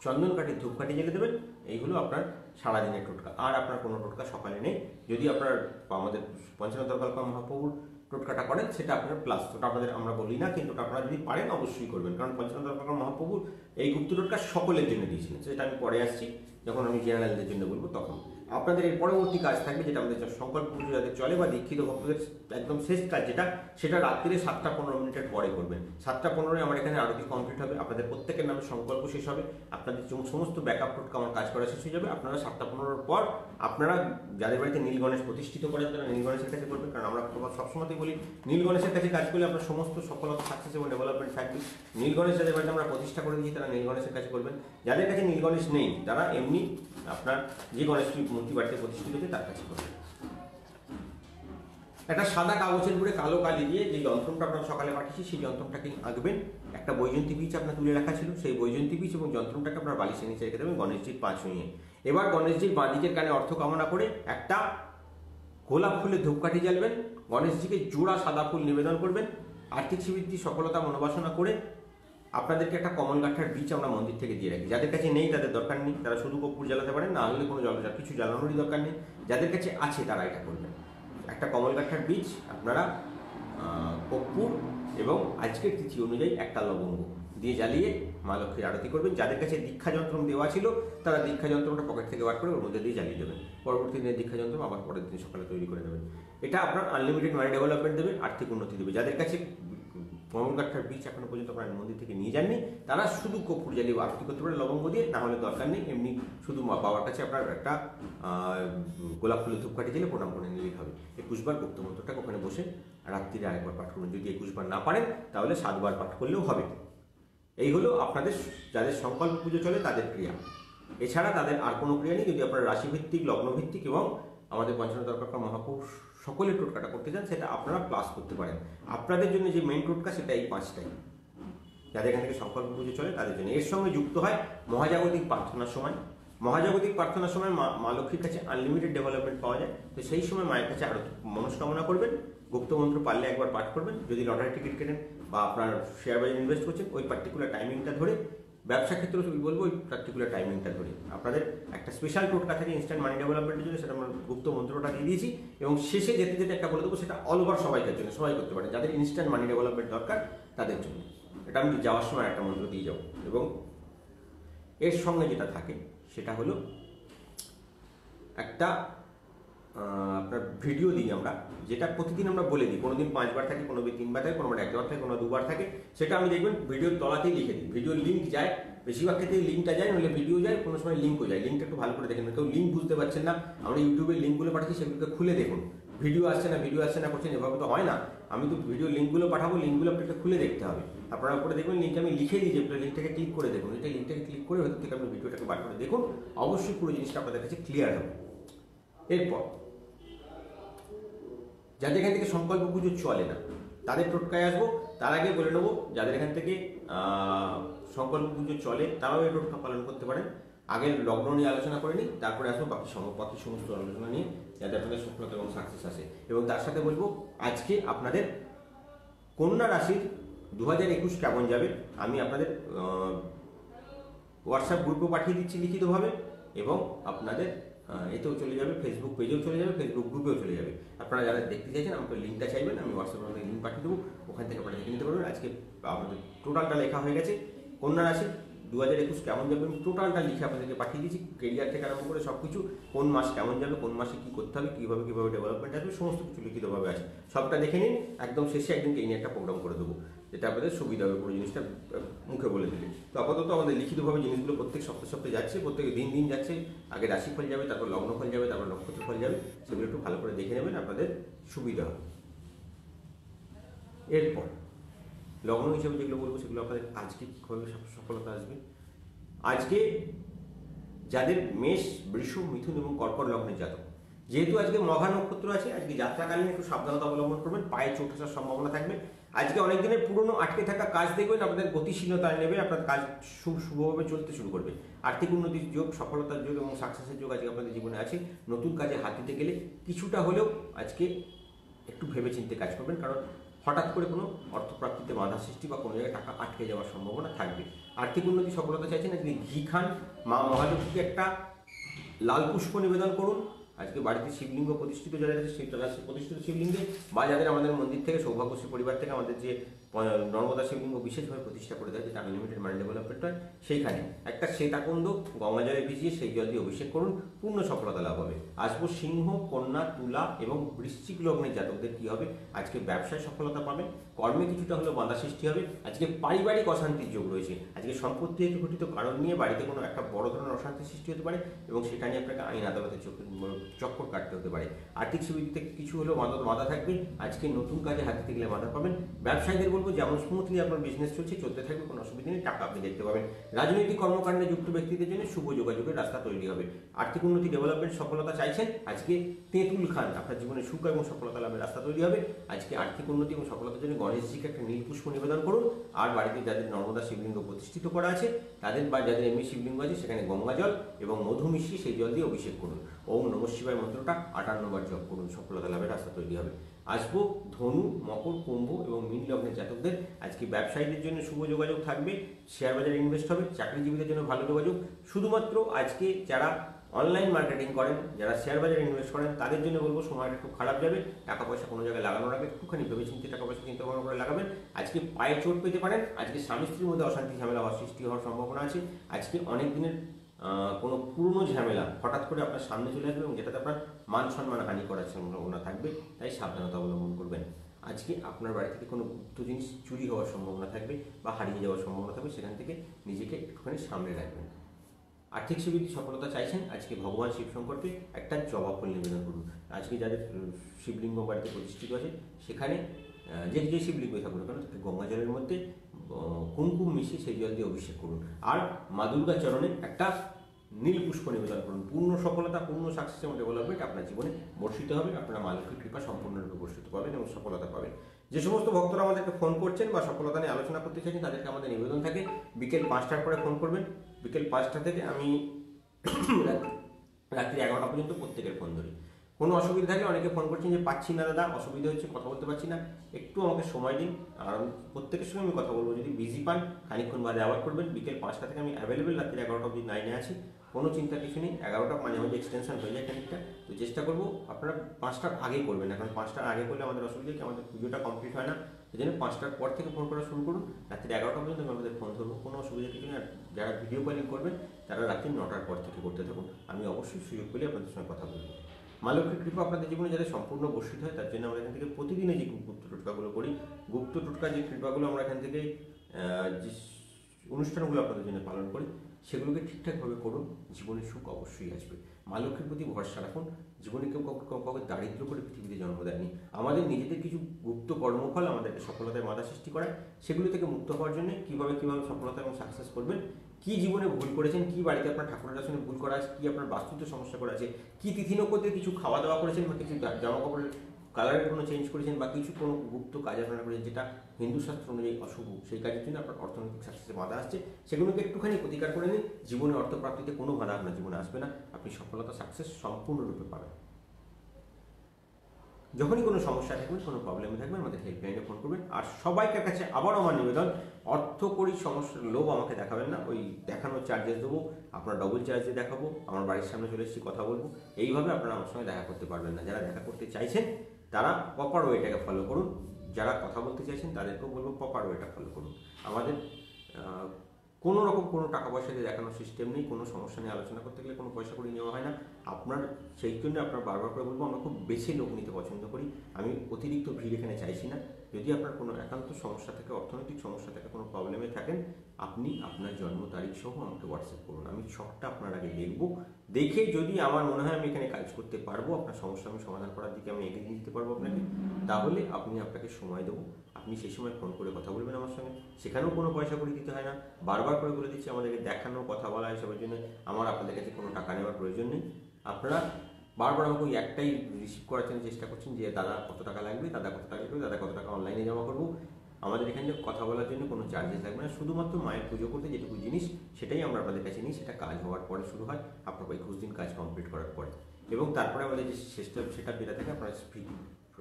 চন্দনকাঠির ধূপকাঠি জ্বেলে দেবেন। এইগুলো আপনার সারাদিনের টোটকা। আর আপনার কোনো টোটকা সকালে নেই। যদি আপনার আমাদের পঞ্চানন তর্ককল্পা মহাপ্রভুর টোটকাটা করেন সেটা আপনার প্লাস, ওটা আপনাদের আমরা বলি না, কিন্তু ওটা আপনারা যদি পারেন অবশ্যই করবেন, কারণ পঞ্চানন তর্ককল্পা মহাপ্রভুর এই গুপ্ত টোটকা সকলের জন্য দিয়েছিলেন। সেটা আমি পরে আসছি, যখন আমি জেনারেলদের জন্য বলবো তখন। আপনাদের এর পরবর্তী কাজ থাকবে, যেটা আমাদের সংকল্প পুজো যাদের চলে বা দীক্ষিত ভক্তদের একদম শেষ কাজ, সেটা রাত্রিরে 7টা 15 মিনিটের পরে করবেন। 7টা 15 আমার এখানে আরতি কমপ্লিট হবে, আপনাদের প্রত্যেকের নামে সংকল্প শেষ হবে, আপনাদের সমস্ত ব্যাকআপ টোটকা আমার কাজ করা শেষ হয়ে যাবে। আপনারা 7টা 15 পর আপনারা যাদের বাড়িতে নীল গণেশ প্রতিষ্ঠিত করেন তারা নীল গণেশের কাছে করবেন, কারণ আমরা সবসময়তেই বলি নীল গণেশের কাছে কাজ করলে আপনার সমস্ত সফলতা, সাকসেস এবং ডেভেলপমেন্ট থাকবে। নীল গণেশ যাদের বাড়িতে আমরা প্রতিষ্ঠা করে দিয়েছি তারা নীল গণেশের কাছে করবেন। যাদের কাছে নীল গণেশ নেই তারা এমনি আপনার যে গণেশটি মূর্তি বাড়িতে প্রতিষ্ঠিত হয়েছে তার কাছে করবেন। একটা সাদা কাগজের উপরে কালো কালি দিয়ে যে যন্ত্রটা আপনার সকালে পাঠিয়েছি সেই যন্ত্রটাকে আঁকবেন। একটা বৈজন্তী বীজ আপনার তুলে রাখা ছিল, সেই বৈজন্তী বীজ এবং যন্ত্রটাকে আপনার বালিশের নিচে রেখে দেবেন গণেশজির পা ছুঁয়ে। এবার গণেশজির বাঁ দিকের কানে অর্থ কামনা করে একটা গোলাপ ফুলের ধূপকাঠি জ্বালবেন, গণেশজিকে জোড়া সাদা ফুল নিবেদন করবেন, আর্থিক সিদ্ধি সফলতা মনোবাসনা করে আপনাদেরকে একটা কমল কাঠার বীজ আমরা মন্দির থেকে দিয়ে রাখি। যাদের কাছে নেই তাদের দরকার নেই, তারা শুধু কর্পূর জ্বালাতে পারেন, না হলে কোনো কিছু জ্বালানোরই দরকার নেই। যাদের কাছে আছে তারা এটা করবেন। একটা কমল কাঠার বীজ আপনারা কর্পূর এবং আজকের তিথি অনুযায়ী একটা লবঙ্গ দিয়ে জ্বালিয়ে মা লক্ষ্মীর আরতি করবেন। যাদের কাছে দীক্ষা যন্ত্র দেওয়া ছিল তারা দীক্ষা যন্ত্রটা পকেট থেকে বার করে ওর মধ্যে দিয়ে জ্বালিয়ে দেবেন। পরবর্তী দিনের দীক্ষা যন্ত্র আবার পরের দিন সকালে তৈরি করে দেবেন। এটা আপনার আনলিমিটেড মানি ডেভেলপমেন্ট দেবে, আর্থিক উন্নতি দেবে। যাদের কাছে কমল কাঠার বীজ এখনো পর্যন্ত আপনার মন্দির থেকে নিয়ে যাননি তারা শুধু কর্পূর জ্বালিয়ে আরতি করতে পারেন লবঙ্গ দিয়ে, না হলে দরকার নেই, এমনি শুধু বাবার কাছে আপনার একটা গোলাপ ফুলের ধূপকাঠি দিলে প্রণাম করে নিলেই হবে। 21 বার গুপ্ত মন্ত্রটাকে ওখানে বসে রাত্রিরে আরেকবার পাঠ করবেন। যদি 21 বার না পারেন তাহলে 7 বার পাঠ করলেও হবে। এই হলো আপনাদের যাদের সংকল্প পুজো চলে তাদের ক্রিয়া। এছাড়া তাদের আর কোনো ক্রিয়া নেই। যদি আপনারা রাশিভিত্তিক, লগ্নভিত্তিক এবং আমাদের পঞ্চানন তর্ককল্পা মহাপ্রভু সকলের টোটকাটা করতে চান সেটা আপনারা প্লাস করতে পারেন। আপনাদের জন্য যে মেন টোটকা সেটা এই 5টাই, যাদের এখান থেকে সংকল্প পুজো চলে তাদের জন্য। এর সঙ্গে যুক্ত হয় মহাজাগতিক প্রার্থনার সময়। মহাজাগতিক প্রার্থনার সময় মা লক্ষ্মীর কাছে আনলিমিটেড ডেভেলপমেন্ট পাওয়া যায়, তো সেই সময় মায়ের কাছে আরো মনস্কামনা করবেন। গুপ্ত মন্ত্র পারলে একবার পাঠ করবেন। যদি লটারি টিকিট কেটেন বা আপনার শেয়ার বাজারে ইনভেস্ট করছেন ওই পার্টিকুলার টাইমিংটা ধরে, ব্যবসা ক্ষেত্রে বলবো ওই পার্টিকুলার টাইমিংটা ধরে আপনাদের একটা স্পেশাল টোটকা থাকে ইনস্ট্যান্ট মানি ডেভেলপমেন্টের জন্য, সেটা আমরা গুপ্ত মন্ত্রটা দিয়ে দিয়েছি। এবং শেষে যেতে যেতে একটা বলে দেবো, সেটা অল ওভার সবাইকার জন্য, সবাই করতে পারে। যাদের ইনস্ট্যান্ট মানি ডেভেলপমেন্ট দরকার তাদের জন্য এটা আমি যাওয়ার সময় একটা মন্ত্র দিয়ে যাবো। এবং এর সঙ্গে যেটা থাকে সেটা হলো একটা আপনার ভিডিও দিই আমরা, যেটা প্রতিদিন আমরা বলে দিই। কোনোদিন 5 বার থাকে, কোনোদিন 3 বার থাকে, কোনো 1 বার থাকে, কোনো 2 বার থাকে। সেটা আমি দেখবেন ভিডিওর তলাতেই লিখে দিই। ভিডিওর লিঙ্ক যায়, বেশিরভাগ ক্ষেত্রে লিঙ্কটা যায়, নইলে ভিডিও যায়, কোনো সময় লিঙ্কও যায়। লিঙ্কটা একটু ভালো করে দেখেন। কেউ লিঙ্ক বুঝতে পারছেন না, আমরা ইউটিউবের লিঙ্কগুলো পাঠাচ্ছি, সেগুলোকে খুলে দেখুন। ভিডিও আসছে না করছেন, এভাবে তো হয় না। আমি তো ভিডিও লিঙ্কগুলো পাঠাবো, লিঙ্কগুলো আপনাকে খুলে দেখতে হবে। আপনারা উপরে দেখবেন লিঙ্ক আমি লিখে দিই, যে লিঙ্কটাকে ক্লিক করে দেখুন। এটা লিঙ্কটাকে ক্লিক করে ভেতর থেকে আপনি ভিডিওটাকে বার করে দেখুন, অবশ্যই পুরো জিনিসটা আপনাদের কাছে ক্লিয়ার হবে। এরপর যাদের এখান থেকে সংকল্প পুজো চলে না তাদের টোটকায় আসবো। তার আগে বলে নেবো যাদের এখান থেকে সংকল্প পুজো চলে তারাও এই টোটকা পালন করতে পারেন। আগে লগ্ন নিয়ে আলোচনা করে নিই, তারপরে আসবো বাকি সমস্ত আলোচনা নিয়ে, যাতে আপনাদের সফলতা এবং সাকসেস আসে। এবং তার সাথে বলবো আজকে আপনাদের কন্যা রাশির 2021 কেমন যাবে আমি আপনাদের হোয়াটসঅ্যাপ গ্রুপেও পাঠিয়ে দিচ্ছি লিখিতভাবে, এবং আপনাদের এতেও চলে যাবে, ফেসবুক পেজেও চলে যাবে, ফেসবুক গ্রুপেও চলে যাবে। আপনারা যারা দেখতে চাইছেন আমাকে লিঙ্কটা চাইবেন, আমি হোয়াটসঅ্যাপে আপনাদের লিঙ্ক পাঠিয়ে দেবো, ওখান থেকে আপনারা দেখে নিতে পারবেন। আজকে আমাদের টোটালটা লেখা হয়ে গেছে। কন্যা রাশি 2021 কেমন যাবে আমি টোটালটা লিখে আপনাদেরকে পাঠিয়ে দিয়েছি, কেরিয়ার থেকে আরম্ভ করে সব কিছু, কোন মাস কেমন যাবে, কোন মাসে কী করতে হবে, কীভাবে ডেভেলপমেন্ট আসবে, সমস্ত কিছু লিখিতভাবে আছে। সবটা দেখে নিন, একদম শেষে একদিনকে এই নিয়ে একটা প্রোগ্রাম করে দেবো, যেটা আপনাদের সুবিধা হবে পুরো জিনিসটা মুখে বলে দিলে। তো আপাতত আমাদের লিখিতভাবে জিনিসগুলো প্রত্যেক সপ্তাহে যাচ্ছে, প্রত্যেক দিন যাচ্ছে। আগে রাশিফল যাবে, তারপর লগ্নফল যাবে, তারপর নক্ষত্রফল যাবে। সেগুলো একটু ভালো করে দেখে নেবেন, আপনাদের সুবিধা হবে। এরপর লগ্ন হিসেবে যেগুলো বলবো সেগুলো আপনাদের আজকে কীভাবে সফলতা আসবে। আজকে যাদের মেষ, বৃষ, মিথুন এবং কর্কট লগ্নের জাতক, যেহেতু আজকে মঘা নক্ষত্র আছে, আজকে যাত্রাকালীন একটু সাবধানতা অবলম্বন করবেন, পায়ে চোট আসার সম্ভাবনা থাকবে। আজকে অনেক দিনের পুরনো আটকে থাকা কাজ দেখবেন আপনাদের গতিশীলতা নেবে, আপনার কাজ শুভভাবে চলতে শুরু করবে। আর্থিক উন্নতির যোগ, সফলতার যোগ এবং সাকসেসের যোগ আজকে আপনাদের জীবনে আছে। নতুন কাজে হাত দিতে গেলে কিছুটা হলেও আজকে একটু ভেবেচিন্তে কাজ করবেন, কারণ হঠাৎ করে কোনো অর্থপ্রাপ্তিতে বাধা সৃষ্টি বা কোনো জায়গায় টাকা আটকে যাওয়ার সম্ভাবনা থাকবে। আর্থিক উন্নতি সফলতা চাইছেন, আজকে ঘি খান, মা মহালক্ষ্মীকে একটা লাল পুষ্প নিবেদন করুন। আজকে বাড়িতে শিবলিঙ্গ প্রতিষ্ঠিত যাদের আছে তারা প্রতিষ্ঠিত শিবলিঙ্গে, বা যাদের আমাদের মন্দির থেকে সৌভাগ্যশ্রী পরিবার থেকে আমাদের যে নর্মদা শিবলিঙ্গ বিশেষভাবে প্রতিষ্ঠা করে দেয়, যেটা আনলিমিটেড মানি ডেভেলপমেন্ট হয়, সেইখানে একটা শ্বেতাকুণ্ড গঙ্গা জলে ভিজিয়ে সেই জল দিয়ে অভিষেক করুন, পূর্ণ সফলতা লাভ হবে। আসবো সিংহ, কন্যা, তুলা এবং বৃশ্চিক লগ্নের জাতকদের কি হবে, আজকে ব্যবসায় সফলতা পাবেন, কর্মে কিছুটা হলেও বাধা সৃষ্টি হবে, আজকে পারিবারিক অশান্তির যোগ রয়েছে, আজকে সম্পত্তি ঘটিত কারণ নিয়ে বাড়িতে কোনো একটা বড় ধরনের অশান্তি সৃষ্টি হতে পারে এবং সেটা নিয়ে আপনাকে আইন আদালতের চক্কর কাটতে হতে পারে। আর্থিক সুবিধাতে কিছু হলেও বাধা থাকবে, আজকে নতুন কাজে হাতে গেলে বাধা পাবেন। ব্যবসায়ীদের বলবো যেমন স্মুথলি আপনার বিজনেস চলতে থাকবে, কোনো অসুবিধা নেই, টাকা আপনি দেখতে পাবেন। রাজনৈতিক কর্মকাণ্ডে যুক্ত ব্যক্তিদের জন্য শুভ যোগাযোগের রাস্তা তৈরি হবে। আর্থিক উন্নতি ডেভেলপমেন্ট সফলতা চাইছেন, আজকে তেঁতুল খান, আপনার জীবনে সুখ এবং সফলতা লাভের রাস্তা তৈরি হবে। আজকে আর্থিক উন্নতি এবং সফলতার জন্য গণেশজিকে একটা নীল পুষ্প নিবেদন করুন। আর বাড়িতে যাদের নর্মদা শিবলিঙ্গ প্রতিষ্ঠিত করা আছে তাদের, বা যাদের এমনি শিবলিঙ্গ আছে সেখানে গঙ্গা জল এবং মধু মিশিয়ে সেই জল দিয়ে অভিষেক করুন। ওম নমঃ শিবায় মন্ত্রটা 58 বার জপ করুন, সফলতা লাভের রাস্তা তৈরি হবে। আসবো ধনু, মকর, কুম্ভ এবং মীন লগ্নের জাতকদের, আজকে ব্যবসায়ীদের জন্য শুভ যোগাযোগ থাকবে, শেয়ার বাজারে ইনভেস্ট হবে, চাকরিজীবীদের জন্য ভালো যোগাযোগ। শুধুমাত্র আজকে যারা অনলাইন মার্কেটিং করেন, যারা শেয়ার বাজারে ইনভেস্ট করেন, তাদের জন্য বলবো সময়টা একটু খারাপ যাবে। টাকা পয়সা কোনো জায়গায় লাগানোর আগে একটুখানি ভেবেচিন্তে টাকা পয়সা চিন্তা ভাবনা করে লাগাবেন। আজকে পায়ে চোট পেতে পারেন, আজকে স্বামী স্ত্রীর মধ্যে অশান্তি ঝামেলা হওয়ার সৃষ্টি হওয়ার সম্ভাবনা আছে। আজকে অনেক দিনের কোনো পুরনো ঝামেলা হঠাৎ করে আপনার সামনে চলে আসবে এবং যেটাতে আপনার মান সম্মান হানি করার সম্ভাবনা থাকবে, তাই সাবধানতা অবলম্বন করবেন। আজকে আপনার বাড়ি থেকে কোনো গুপ্ত জিনিস চুরি হওয়ার সম্ভাবনা থাকবে বা হারিয়ে যাওয়ার সম্ভাবনা থাকবে, সেখান থেকে নিজেকে একটুখানি সামনে রাখবেন। আর্থিক সুবিধা সফলতা চাইছেন, আজকে ভগবান শিবশঙ্করকে একটা জবা ফুল নিবেদন করুন। আজকে যাদের শিবলিঙ্গ বাড়িতে প্রতিষ্ঠিত আছে সেখানে যে শিবলিঙ্গ থাকুন না কেন, তাকে গঙ্গা জলের মধ্যে কুমকুম মিশিয়ে সেই জল দিয়ে অভিষেক করুন। আর মা দুর্গা চরণে একটা নীল পুষ্প নিবেদন করুন। পূর্ণ সফলতা, পূর্ণ সাকসেস এবং ডেভেলপমেন্ট আপনার জীবনে বর্ষিত হবে। আপনারা মা লক্ষ্মীর কৃপা সম্পূর্ণরূপে বর্ষিত পাবেন এবং সফলতা পাবেন। যে সমস্ত ভক্তরা আমাদেরকে ফোন করছেন বা সফলতা নিয়ে আলোচনা করতে চাইছেন, তাদেরকে আমাদের নিবেদন থাকে বিকেল 5টার পরে ফোন করবেন। বিকেল 5টা থেকে আমি রাত্রি 11টা পর্যন্ত প্রত্যেকের ফোন ধরি। কোনো অসুবিধা থাকলে অনেকে ফোন করছেন যে পাচ্ছি না দাদা, অসুবিধা হচ্ছে, কথা বলতে পারছি না, একটু আমাকে সময় দিন। আর প্রত্যেকের সঙ্গে আমি কথা বলবো। যদি বিজি পান খানিকক্ষণ বাদে আবার করবেন। বিকেল 5টা থেকে আমি অ্যাভেলেবেল, রাত্রি 11টা অবধি লাইনে আছি, কোনো চিন্তা কিছু নেই। 11টা মাঝে মাঝে এক্সটেনশন হয়ে যায় খানিকটা, তো চেষ্টা করবো আপনারা 5টার আগে করবেন না, কারণ 5টার আগে করলে আমাদের অসুবিধা কি, আমাদের পুজোটা কমপ্লিট হয় না। সেই জন্য 5টার পর থেকে ফোন করা শুরু করুন। রাত্রি 11টা পর্যন্ত আমি আমাদের ফোন ধরবো, কোনো অসুবিধা কিছু নেই। আর যারা ভিডিও কলিং করবেন তারা রাত্রি 9টার পর থেকে করতে থাকুন, আমি অবশ্যই সুযোগ পেলে আপনাদের সঙ্গে কথা বলবো। মা লক্ষ্মীর কৃপা আপনাদের জীবনে যাতে সম্পূর্ণ বর্ষিত হয়, তার জন্য আমরা এখান থেকে প্রতিদিনে যে গুপ্ত টোটকাগুলো করি, গুপ্ত টোটকা যে কৃপাগুলো আমরা এখান থেকে যে অনুষ্ঠানগুলো আপনাদের জন্য পালন করি, সেগুলোকে ঠিকঠাকভাবে করুন, জীবনে সুখ অবশ্যই আসবে। মা লক্ষ্মীর প্রতি ভরসা রাখুন। জীবনে কেউ কাউকে দারিদ্র করে পৃথিবীতে জন্ম দেয়নি। আমাদের নিজেদের কিছু গুপ্ত কর্মফল আমাদেরকে সফলতায় বাধা সৃষ্টি করায়, সেগুলো থেকে মুক্ত হওয়ার জন্য কীভাবে সফলতা এবং সাকসেস করবেন, কী জীবনে ভুল করেছেন, কী বাড়িতে আপনার ঠাকুরের আসনে ভুল করা আছে, কী আপনার বাস্তুতে সমস্যা করা আছে, কী তিথি নক্ষত্রে কিছু খাওয়া দাওয়া করেছেন বা কিছু জামা কাপড়ের কালারের কোনো চেঞ্জ করেছেন বা কিছু কোনো গুপ্ত কাজ আপনারা করেছেন যেটা হিন্দু শাস্ত্র অনুযায়ী অশুভ, সেই কাজের জন্য আপনার অর্থনৈতিক সাকসেসে বাধা আসছে, সেগুলোকে একটুখানি প্রতিকার করে নিন। জীবনে অর্থপ্রাপ্তিতে কোনো বাধা আপনার জীবনে আসবে না, আপনি সফলতা সাকসেস সম্পূর্ণরূপে পাবেন। যখনই কোনো সমস্যা থাকবে, কোনো প্রবলেমে থাকবে, আমাদের হেল্পলাইনে ফোন করবেন। আর সবাইকে কাছে আবারও আমার নিবেদন, অর্থকরী সমস্যার লোভ আমাকে দেখাবেন না। ওই দেখানোর চার্জেস দেবো, আপনার ডবল চার্জ দিয়ে দেখাবো, আমার বাড়ির সামনে চলে এসেছি কথা বলবো, এইভাবে আপনারা আমার সঙ্গে দেখা করতে পারবেন না। যারা দেখা করতে চাইছেন তারা প্রপার ওয়েটাকে ফলো করুন, যারা কথা বলতে চাইছেন তাদেরকেও বলবো প্রপার ওয়েটা ফলো করুন। আমাদের কোনো রকম কোনো টাকা পয়সা দিয়ে দেখানোর সিস্টেম নেই। কোনো সমস্যা নিয়ে আলোচনা করতে গেলে কোনো পয়সা করে নেওয়া হয় না। আপনার সেই জন্য আপনার বারবার করে বলবো, আমরা খুব বেশি লোক নিতে পছন্দ করি। আমি অতিরিক্ত ভিড় এখানে চাইছি না। যদি আপনার কোনো একান্ত সমস্যা থাকে, অর্থনৈতিক সমস্যা থাকে, কোনো প্রবলেমে থাকেন, আপনি আপনার জন্ম তারিখ সহ আমাকে হোয়াটসঅ্যাপ করুন। আমি সবটা আপনার আগে দেখবো, দেখে যদি আমার মনে হয় আমি এখানে কাজ করতে পারবো, আপনার সমস্যা আমি সমাধান করার দিকে আমি এগিয়ে দিতে পারবো আপনাকে, তাহলে আপনাকে সময় দেবো। আপনি সেই সময় ফোন করে কথা বলবেন আমার সঙ্গে, সেখানেও কোনো পয়সা করে দিতে হয় না। বারবার করে বলে দিচ্ছি, আমাদেরকে দেখানো, কথা বলা এসবের জন্য আমার আপনাদের কাছে কোনো টাকা নেওয়ার প্রয়োজন নেই। আপনারা বারবার আমাকে ওই একটাই রিসিভ করার জন্য চেষ্টা করছেন যে দাদা কত টাকা লাগবে, দাদা কত টাকা লাগবে, দাদা কত টাকা অনলাইনে জমা করবো। আমাদের এখানে কথা বলার জন্য কোনো চার্জেস লাগবে না। শুধুমাত্র মায়ের পুজো করতে যেটুকু জিনিস, সেটাই আমরা আপনাদের কাছে নিই। সেটা কাজ হওয়ার পরে শুরু হয়, আপনার 21 দিন কাজ কমপ্লিট করার পরে, এবং তারপরে আমাদের যে সেটা যেটা থাকে আপনার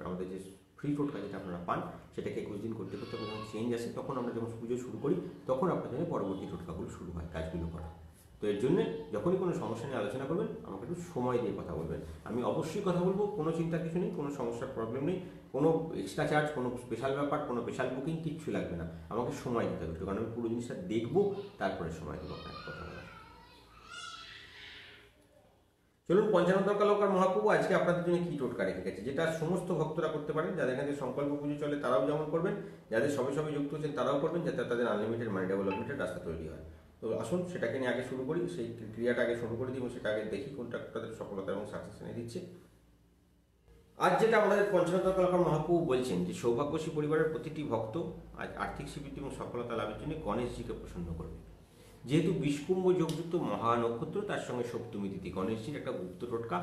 আমাদের যে ফ্রি টোটকা যেটা আপনারা পান সেটাকে 21 দিন করতে করতে যখন চেঞ্জ আসে, তখন আমরা যখন পুজো শুরু করি তখন আপনাদের জন্য পরবর্তী টোটকাগুলো শুরু হয়, কাজগুলো করা। তো এর জন্য যখনই কোনো সমস্যা নিয়ে আলোচনা করবেন আমাকে একটু সময় দিয়ে কথা বলবেন। আমি অবশ্যই কথা বলবো, কোনো চিন্তার কিছু নেই, কোনো সমস্যার প্রবলেম নেই, কোনো এক্সট্রা চার্জ, কোনো স্পেশাল ব্যাপার, কোনো স্পেশাল বুকিং কিচ্ছু লাগবে না। আমাকে সময় দিতে হবে, কারণ আমি পুরো জিনিসটা দেখবো, তারপরে সময় দেবো আপনাকে কথা বলার। চলুন, পঞ্চানন অলঙ্কার মহাপ্রভু আজকে আপনাদের জন্য কি টোটকা রেখে গেছে, যেটা সমস্ত ভক্তরা করতে পারেন। যাদের কাছে সংকল্প পুজো চলে তারাও যেমন করবেন, যাদের সবে সবে যুক্ত হচ্ছেন তারাও করবেন, যাতে তাদের আনলিমিটেড মানি ডেভেলপমেন্টের রাস্তা তৈরি হয়। তো আসুন সেটাকে নিয়ে আগে শুরু করি, সেই ক্রিয়াটা আগে শুরু করে দিই এবং সেটা আগে দেখি কোনটা তাদের সফলতা এবং সাকসেস এনে দিচ্ছে। আজ যেটা আমাদের পঞ্চানন অলঙ্কার মহাপ্রভু বলছেন যে সৌভাগ্যশী পরিবারের প্রতিটি ভক্ত আজ আর্থিক স্বীকৃতি এবং সফলতা লাভের জন্য গণেশজিকে প্রসন্ন করবে। যেহেতু বিষকুম্ভ যোগযুক্ত মহা নক্ষত্র, তার সঙ্গে সপ্তমী তিথি, গণেশজির একটা গুপ্ত টোটকা,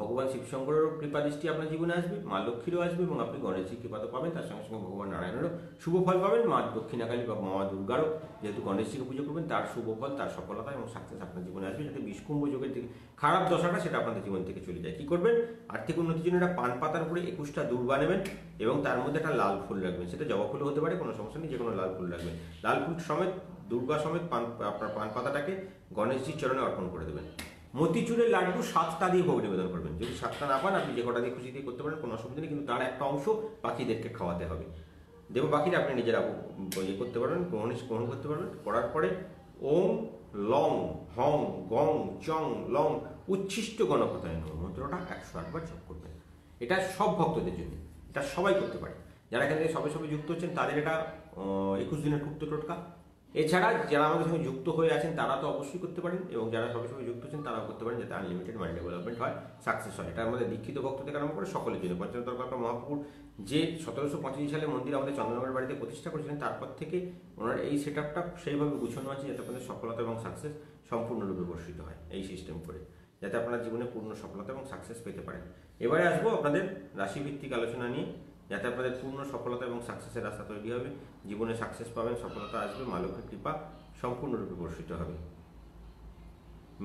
ভগবান শিবশঙ্করেরও কৃপা দৃষ্টি আপনার জীবনে আসবে, মা লক্ষ্মীরও আসবে এবং আপনি গণেশজির কৃপা তো পাবেন, তার সঙ্গে সঙ্গে ভগবান নারায়ণেরও শুভ ফল পাবেন, মা দক্ষিণাকালী বা মা দুর্গারও যেহেতু গণেশজিকে পুজো করবেন তার শুভ ফল, তার সফলতা এবং সাকসেস আপনার জীবনে আসবে, যাতে বিষকুম্ভ যোগের দিকে খারাপ দশাটা সেটা আপনাদের জীবন থেকে চলে যায়। কি করবেন? আর্থিক উন্নতির জন্য একটা পান পাতার উপরে 21টা দূর্বা নেবেন এবং তার মধ্যে একটা লাল ফুল রাখবেন, সেটা জবা ফুলও হতে পারে, কোনো সমস্যা নেই, যে কোনো লাল ফুল রাখবেন। লাল ফুল সমেত দুর্গা সমেত আপনার পান পাতাটাকে গণেশজির চরণে অর্পণ করে দেবেন। মতিচুরের লাড্ডু 7টা দিয়ে ভোগ নিবেদন করবেন। যদি 7টা না পান আপনি যে কটা দিয়ে খুশি দিয়ে করতে পারেন, কোনো অসুবিধা নেই, কিন্তু তার একটা অংশ বাকিদেরকে খাওয়াতে হবে। দেব বাকিটা আপনি নিজেরা ইয়ে করতে পারবেন, গ্রহণ করতে পারবেন। করার পরে ওম লং হং গং চং লং উচ্ছিষ্ট গণপতায় নমঃ মন্ত্রটা 108 বার জপ করবেন। এটা সব ভক্তদের জন্য, এটা সবাই করতে পারে। যারা এখান থেকে সবে সবে যুক্ত হচ্ছেন তাদের এটা 21 দিনের গুপ্ত টোটকা। এছাড়া যারা আমাদের সঙ্গে যুক্ত হয়ে আছেন তারা তো অবশ্যই করতে পারেন, এবং যারা সবে সবে যুক্ত হচ্ছেন তারাও করতে পারেন, যাতে আনলিমিটেড মানি ডেভেলপমেন্ট হয়, সাকসেস হয়। এটা আমাদের দীক্ষিত ভক্ত থেকে আরম্ভ করে সকলের জন্য। পঞ্চানন অলঙ্কার মহাপ্রভু যে 1785 সালে মন্দির আমাদের চন্দ্রনগরের বাড়িতে প্রতিষ্ঠা করেছিলেন, তারপর থেকে ওনার এই সেট আপটা সেইভাবে গুছানো আছে যাতে আপনাদের সফলতা এবং সাকসেস সম্পূর্ণরূপে বর্ষিত হয়, এই সিস্টেম করে, যাতে আপনারা জীবনে পূর্ণ সফলতা এবং সাকসেস পেতে পারেন। এবারে আসবো আপনাদের রাশিভিত্তিক আলোচনা নিয়ে, যাতে আপনাদের পূর্ণ সফলতা এবং সাকসেসের রাস্তা তৈরি হবে, জীবনে সাকসেস পাবেন, সফলতা আসবে, মা লক্ষ্মীর কৃপা সম্পূর্ণরূপে বর্ষিত হবে।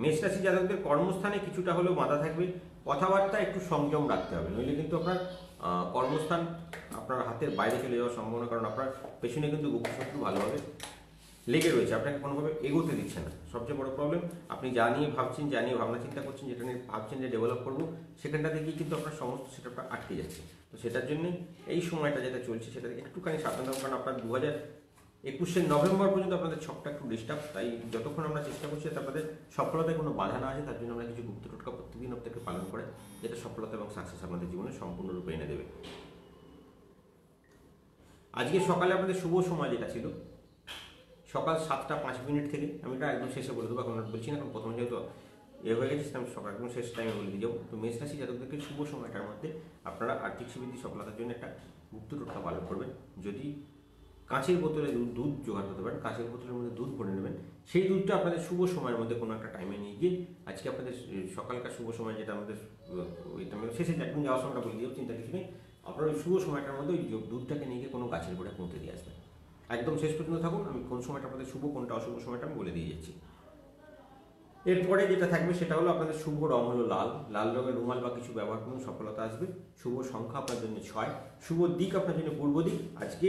মেষ রাশি জাতকদের কর্মস্থানে কিছুটা হলেও বাধা থাকবে, কথাবার্তা একটু সংযম রাখতে হবে, নইলে কিন্তু আপনার কর্মস্থান আপনার হাতের বাইরে চলে যাওয়ার সম্ভাবনা, কারণ আপনার পেছনে কিন্তু গুপ্তশত্রু ভালোভাবে লেগে রয়েছে, আপনাকে কোনোভাবে এগোতে দিচ্ছে না। সবচেয়ে বড় প্রবলেম, আপনি যা নিয়ে ভাবছেন, যা নিয়ে ভাবনা চিন্তা করছেন, যেটা নিয়ে ভাবছেন যে ডেভেলপ করবো, সেখানটা থেকেই কিন্তু আপনার সমস্ত সেটআপটা আটকে যাচ্ছে। তো সেটার জন্য এই সময়টা যেটা চলছে সেটা একটুখানি সাবধান থাকুন, কারণ আপনার 2021 নভেম্বর পর্যন্ত আপনাদের ছকটা একটু ডিস্টার্ব। তাই যতক্ষণ আমরা চেষ্টা করছি যাতে আপনাদের সফলতায় কোনো বাধা না আসে, তার জন্য আমরা কিছু গুপ্ত টোটকা প্রত্যেকদিন আপনাদেরকে পালন করে, যেটা সফলতা এবং সাকসেস আপনাদের জীবনে সম্পূর্ণরূপে এনে দেবে। আজকে সকালে আপনাদের শুভ সময় যেটা ছিল সকাল 7টা 5 থেকে, আমি এটা একদম শেষে বলে দেবো, এখন বলছি না, এখন প্রথমে যেহেতু হয়ে গেছে আমি সকাল একদম শেষ টাইমে বলে দিয়ে যাবো। তো মেষ রাশি জাতকদেরকে শুভ সময়টার মধ্যে আপনারা আর্থিক সমৃদ্ধি সফলতার জন্য একটা গুপ্ত টোটকা পালন করবেন। যদি কাঁচের বোতলে দুধ জোগাড় করতে পারেন, কাঁচের বোতলের মধ্যে দুধ ভরে নেবেন, সেই দুধটা আপনাদের শুভ সময়ের মধ্যে কোনো একটা টাইমে নিয়ে গিয়ে, আজকে আপনাদের সকালকার শুভ সময় যেটা আমাদের ওই টাইমে শেষে একদম যাওয়ার সময়টা বলে দিয়ে, চিন্তা কিছু নেই, আপনার ওই শুভ সময়টার মধ্যে ওই দুধটাকে নিয়ে গিয়ে কোনো গাছের গোড়ায় পৌঁছে দিয়ে আসবেন। একদম শেষ পর্যন্ত থাকুন, আমি কোন সময়টা আপনাদের শুভ কোনটা অশুভ সময়টা আমি বলে দিয়ে যাচ্ছি। এরপরে যেটা থাকবে সেটা হলো আপনাদের শুভ রং হলো লাল, লাল রঙের রুমাল বা কিছু ব্যবহার করুন, সফলতা আসবে। শুভ সংখ্যা আপনার জন্য 6, শুভ দিক আপনার জন্য পূর্ব দিক। আজকে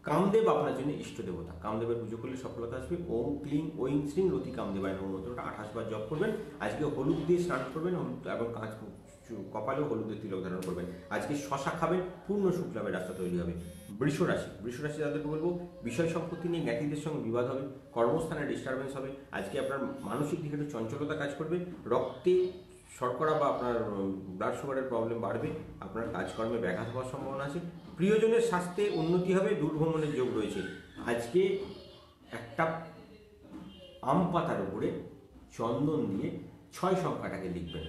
কামদেব আপনার জন্য ইষ্ট দেবতা, কামদেবের পুজো করলে সফলতা আসবে। ওম ক্লিং ওইং শ্রীং রতি কামদেবায় নমঃ মন্ত্রটা 28 বার জপ করবেন। আজকে হলুদ দিয়ে স্নান করবেন, হলুদ এবং কপালেও হলুদের তিলক ধারণ করবেন। আজকে শশা খাবেন, পূর্ণ সুখ লাভের রাস্তা তৈরি হবে। বৃষ রাশি তাদেরকে বলবো, বিষয় সম্পত্তি নিয়ে জ্ঞাতিদের সঙ্গে বিবাদ হবে, কর্মস্থানে ডিস্টারবেন্স হবে। আজকে আপনার মানসিক দিকে একটু চঞ্চলতা কাজ করবে, রক্তে শর্করা বা আপনার ব্লাড সুগারের প্রবলেম বাড়বে, আপনার কাজকর্মে ব্যাঘাত হওয়ার সম্ভাবনা আছে। প্রিয়জনের স্বাস্থ্যে উন্নতি হবে, দূরভ্রমণের যোগ রয়েছে। আজকে একটা আম পাতার উপরে চন্দন দিয়ে 6 সংখ্যাটাকে লিখবেন।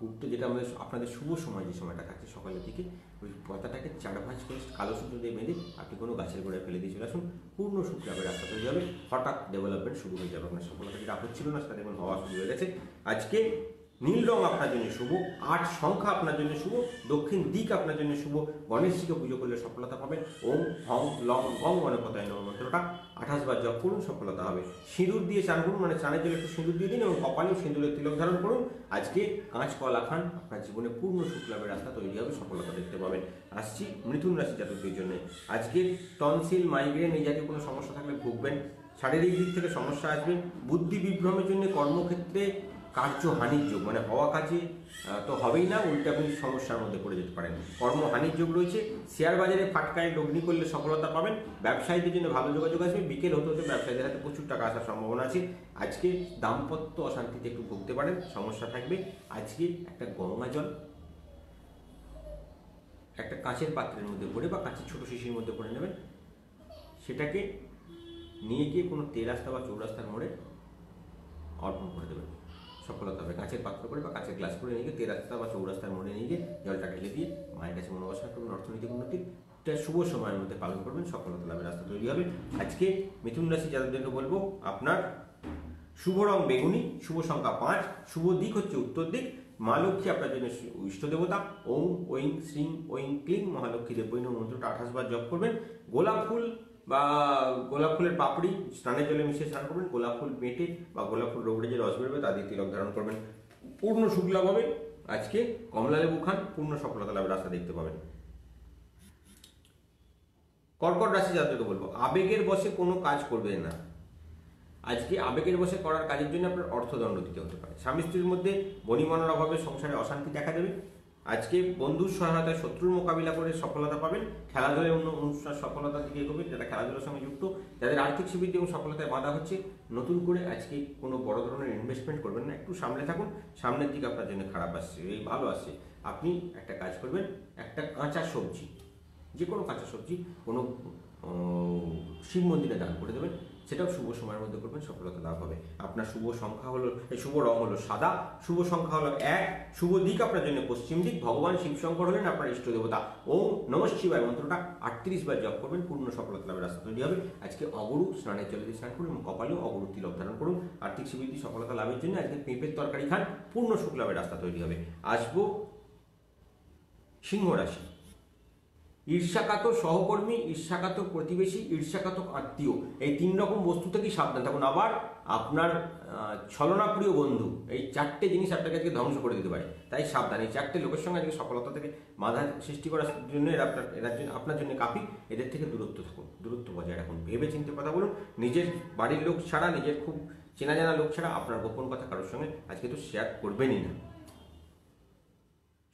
উক্ত যেটা আমাদের আপনাদের শুভ সময় যে সময়টা থাকছে সকালের দিকে, ওই পাতাটাকে 4 ভাঁজ করে কালো সুতো দিয়ে বেঁধে আপনি কোনো গাছের গোড়ায় ফেলে দিয়ে চলে আসুন, পূর্ণ সুখ লাভের রাস্তা তৈরি হবে, হঠাৎ ডেভেলপমেন্ট শুরু হয়ে যাবে। আপনার সফলতা যেটা হচ্ছিল না সেটা দেখুন হওয়া শুরু হয়ে গেছে। আজকে নীল রং আপনার জন্য শুভ, 8 সংখ্যা আপনার জন্য শুভ, দক্ষিণ দিক আপনার জন্য শুভ। গণেশজিকে পুজো করলে সফলতা পাবেন। ওম হং লং গং গণপতায় নমঃ মন্ত্রটা 28 বার জপ করুন, সফলতা হবে। সিঁদুর দিয়ে চান করুন, মানে চানের জলে একটু সিঁদুর দিয়ে দিন এবং কপালেও সিঁদুরের তিলক ধারণ করুন। আজকে কাঁচকলা খান, আপনার জীবনে পূর্ণ সুখ লাভের রাস্তা তৈরি হবে, সফলতা দেখতে পাবেন। আসছি মিথুন রাশি জাতকদের জন্য। আজকে টনসিল, মাইগ্রেন এই জাতীয় কোনো সমস্যা থাকলে ভুগবেন। শারীরিক দিক থেকে সমস্যা আসবে। বুদ্ধি বিভ্রমের জন্য কর্মক্ষেত্রে কার্যহানির যোগ, মানে হওয়া কাজে তো হবেই না, উল্টে আপনি সমস্যার মধ্যে পড়ে যেতে পারেন। কর্মহানির যোগ রয়েছে। শেয়ার বাজারে ফাটকায় লগ্নি করলে সফলতা পাবেন। ব্যবসায়ীদের জন্য ভালো যোগাযোগ আসবে। বিকেল হতে হতে ব্যবসায়ীদের হাতে প্রচুর টাকা আসার সম্ভাবনা আছে। আজকে দাম্পত্য অশান্তিতে একটু ভুগতে পারেন, সমস্যা থাকবে। আজকে একটা গঙ্গা জল একটা কাঁচের পাত্রের মধ্যে ভরে বা কাঁচের ছোটো শিশির মধ্যে ভরে নেবেন। সেটাকে নিয়ে গিয়ে কোনো তেল রাস্তা বা চৌরাস্তার মোড়ে অর্পণ করে দেবেন, সফলতা হবে। কাঁচের পাত্র করে বা কাঁচের গ্লাস করে নিয়ে গিয়ে তেল রাস্তা বা চৌরাস্তার মোড়ে নিয়ে গিয়ে জলটা ঢেলে দিয়ে মায়ের কাছে মনোবাসনা করবেন। অর্থনৈতিক উন্নতির শুভ সময়ের মধ্যে পালন করবেন, সফলতা লাভের রাস্তা তৈরি হবে। আজকে মিথুন রাশি যাদেরকে বলবো, আপনার শুভ রং বেগুনি, শুভ সংখ্যা 5, শুভ দিক হচ্ছে উত্তর দিক। মা লক্ষ্মী আপনার জন্য ইষ্ট দেবতা। ওং ঐং শ্রীং ঐং ক্লিং মহালক্ষ্মী দেবৈ নমঃ মন্ত্রটা 28 বার জপ করবেন। গোলাপ ফুল বা গোলাপ ফুলের পাপড়ি স্নানের জলে মিশিয়ে স্নান করবেন। গোলাপ ফুল বেটে বা গোলাপ ফুল রোগড়ে যে রস বেরোবে তা দিয়ে তিলক ধারণ করবেন, পূর্ণ সুখ লাভ হবে। আজকে কমলা লেবু খান, পূর্ণ সফলতা লাভের রাস্তা দেখতে পাবেন। কর্কট রাশি যাদেরকে বলবো, আবেগের বশে কোনো কাজ করবেন না। আজকে আবেগের বশে করার কাজের জন্য আপনার অর্থদণ্ড দিতে হতে পারে। স্বামী স্ত্রীর মধ্যে বনিবনার অভাবে সংসারে অশান্তি দেখা দেবে। আজকে বন্ধুর সহায়তায় শত্রুর মোকাবিলা করে সফলতা পাবেন। খেলাধুলায় অন্য অনুষ্ঠান সফলতার দিকে এগোবে যারা খেলাধুলার সঙ্গে যুক্ত। যাদের আর্থিক সুবৃদ্ধি এবং সফলতায় বাধা হচ্ছে, নতুন করে আজকে কোনো বড় ধরনের ইনভেস্টমেন্ট করবেন না, একটু সামলে থাকুন। সামনের দিকে আপনার জন্য খারাপ আসছে, এই ভালো আসছে। আপনি একটা কাজ করবেন, একটা কাঁচা সবজি, যে কোনো কাঁচা সবজি কোনো শিব মন্দিরে দান করে দেবেন, সেটাও শুভ সময়ের মধ্যে করবেন, সফলতা লাভ হবে। আপনার শুভ সংখ্যা হলো, শুভ রং হলো সাদা, শুভ সংখ্যা হলো 1, শুভ দিক আপনার জন্য পশ্চিম দিক। ভগবান শিবশঙ্কর হলেন আপনার ইষ্ট দেবতা। ওম নমঃ শিবায় মন্ত্রটা 38 বার জপ করবেন, পূর্ণ সফলতা লাভের রাস্তা তৈরি হবে। আজকে অগরু স্নানের জলে দিয়ে স্নান করুন এবং কপালেও অগরু তিলক ধারণ করুন। আর্থিক সুবৃদ্ধি সফলতা লাভের জন্য আজকে পেঁপের তরকারি খান, পূর্ণ সুখ লাভের রাস্তা তৈরি হবে। আসবো সিংহ রাশি। ঈর্ষাকাতর সহকর্মী, ঈর্ষাকাতর প্রতিবেশী, ঈর্ষাকাতর আত্মীয়, এই 3 রকম বস্তু থেকেই সাবধান থাকুন। আবার আপনার ছলনাপ্রিয় বন্ধু, এই 4টে জিনিস আপনাকে আজকে ধ্বংস করে দিতে পারে, তাই সাবধান। এই 4টে লোকের সঙ্গে আজকে সফলতা থেকে বাধা সৃষ্টি করার জন্য আপনার জন্য কাফি। এদের থেকে দূরত্ব থাকুন, দূরত্ব বজায় রাখুন। ভেবে চিন্তে কথা বলুন। নিজের বাড়ির লোক ছাড়া, নিজের খুব চেনা জানা লোক ছাড়া আপনার গোপন কথা কারোর সঙ্গে আজকে তো শেয়ার করবেনই না।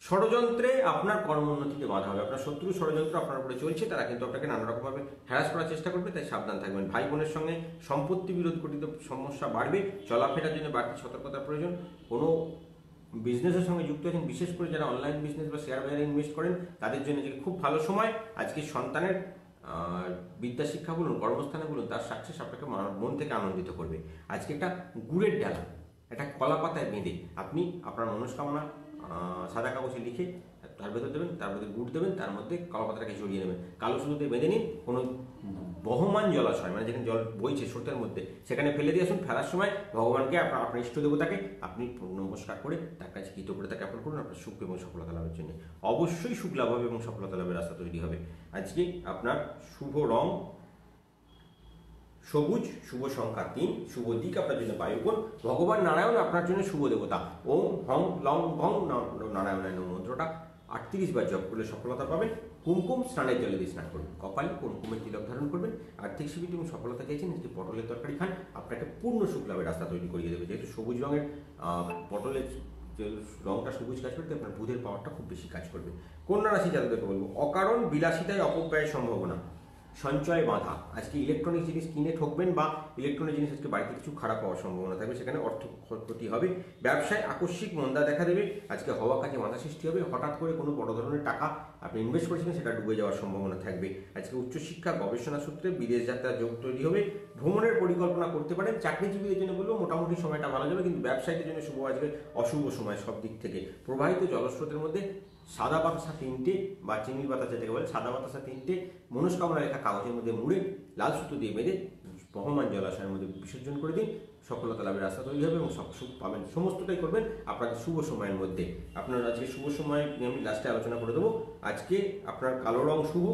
ষড়যন্ত্রে আপনার কর্মোন্নতিতে বাধা হবে। আপনার শত্রু ষড়যন্ত্র আপনার উপরে চলছে, তারা কিন্তু আপনাকে নানা রকমভাবে হ্যারাস করার চেষ্টা করবে, তাই সাবধান থাকবেন। ভাই বোনের সঙ্গে সম্পত্তি বিরোধ ঘটিত সমস্যা বাড়বে। চলাফেরার জন্য বাড়তি সতর্কতার প্রয়োজন। কোনো বিজনেসের সঙ্গে যুক্ত আছেন, বিশেষ করে যারা অনলাইন বিজনেস বা শেয়ার বাজারে ইনভেস্ট করেন, তাদের জন্য যে খুব ভালো সময়। আজকে সন্তানের বিদ্যা শিক্ষা বলুন, কর্মস্থানে বলুন, তার সাকসেস আপনাকে মন থেকে আনন্দিত করবে। আজকে একটা গুড়ের ডালা, একটা কলা পাতায় বেঁধে আপনি আপনার মনস্কামনা সাদা কাগজে লিখে তার ভেতর দেবেন, তার মধ্যে গুড় দেবেন, তার মধ্যে কলা পাতাটাকে জড়িয়ে নেবেন, কালো সুতোতে বেঁধে নিন। কোনো বহমান জলাশয়, মানে যেখানে জল বইছে স্রোতের মধ্যে, সেখানে ফেলে দিয়ে আসুন। ফেলার সময় ভগবানকে, আপনার ইষ্ট দেবতাকে আপনি নমস্কার করে তার কাছে কৃতজ্ঞতা জ্ঞাপন করুন আপনার সুখ এবং সফলতা লাভের জন্য। অবশ্যই সুখ লাভ হবে এবং সফলতা লাভের রাস্তা তৈরি হবে। আজকে আপনার শুভ রং সবুজ, শুভ সংখ্যা 3, শুভ দিক আপনার জন্য বায়ুকোণ। ভগবান নারায়ণ আপনার জন্য শুভ দেবতা। ওম হং লং গং নারায়ণায় নমঃ মন্ত্রটা 38 বার জপ করলে সফলতা পাবেন। কুমকুম স্নানের জলে দিয়ে স্নান করবেন, কপালে কুমকুমের তিলক ধারণ করবেন। আর্থিক সুবিধা এবং সফলতা চাইছেন, আজকে পটলের তরকারি খান, আপনাকে পূর্ণ সুখ লাভের রাস্তা তৈরি করিয়ে দেবে। যেহেতু সবুজ রঙের পটলের যে রংটা সবুজ কাজ করতে, আপনার বুধের পাওয়ারটা খুব বেশি কাজ করবে। কন্যা রাশি যাদেরকে বলবো, অকারণ বিলাসিতায় অপব্যয়ের সম্ভাবনা, সঞ্চয় বাধা। আজকে ইলেকট্রনিক জিনিস কিনে ঠকবেন বা ইলেকট্রনিক জিনিস আজকে বাড়িতে কিছু খারাপ হওয়ার সম্ভাবনা থাকবে, সেখানে অর্থ ক্ষতি হবে। ব্যবসায় আকস্মিক মন্দা দেখা দেবে। আজকে হওয়া কাজে বাধা সৃষ্টি হবে। হঠাৎ করে কোনো বড় ধরনের টাকা আপনি ইনভেস্ট করেছিলেন, সেটা ডুবে যাওয়ার সম্ভাবনা থাকবে। আজকে উচ্চশিক্ষা গবেষণা সূত্রে বিদেশ যাত্রার যোগ তৈরি হবে। ভ্রমণের পরিকল্পনা করতে পারেন। চাকরিজীবীদের জন্য বলবো মোটামুটি সময়টা ভালো যাবে, কিন্তু ব্যবসায়ীদের জন্য শুভ, আজকে অশুভ সময় সব দিক থেকে। প্রবাহিত জলস্রোতের মধ্যে সাদা বাতাসা 3টে বা চিংড়ি বাতাসা যেটাকে বলে, সাদা বাতাসা 3টে মনস্কামনা লেখা কাগজের মধ্যে মুড়ে লাল সুতো দিয়ে বেঁধে বহমান জলাশয়ের মধ্যে বিসর্জন করে দিন। সফলতা লাভের রাস্তা তৈরি হবে এবং সব সুখ পাবেন। সমস্তটাই করবেন আপনাদের শুভ সময়ের মধ্যে। আপনার আজকে শুভ সময় আমি লাস্টে আলোচনা করে দেবো। আজকে আপনার কালো রং শুভ,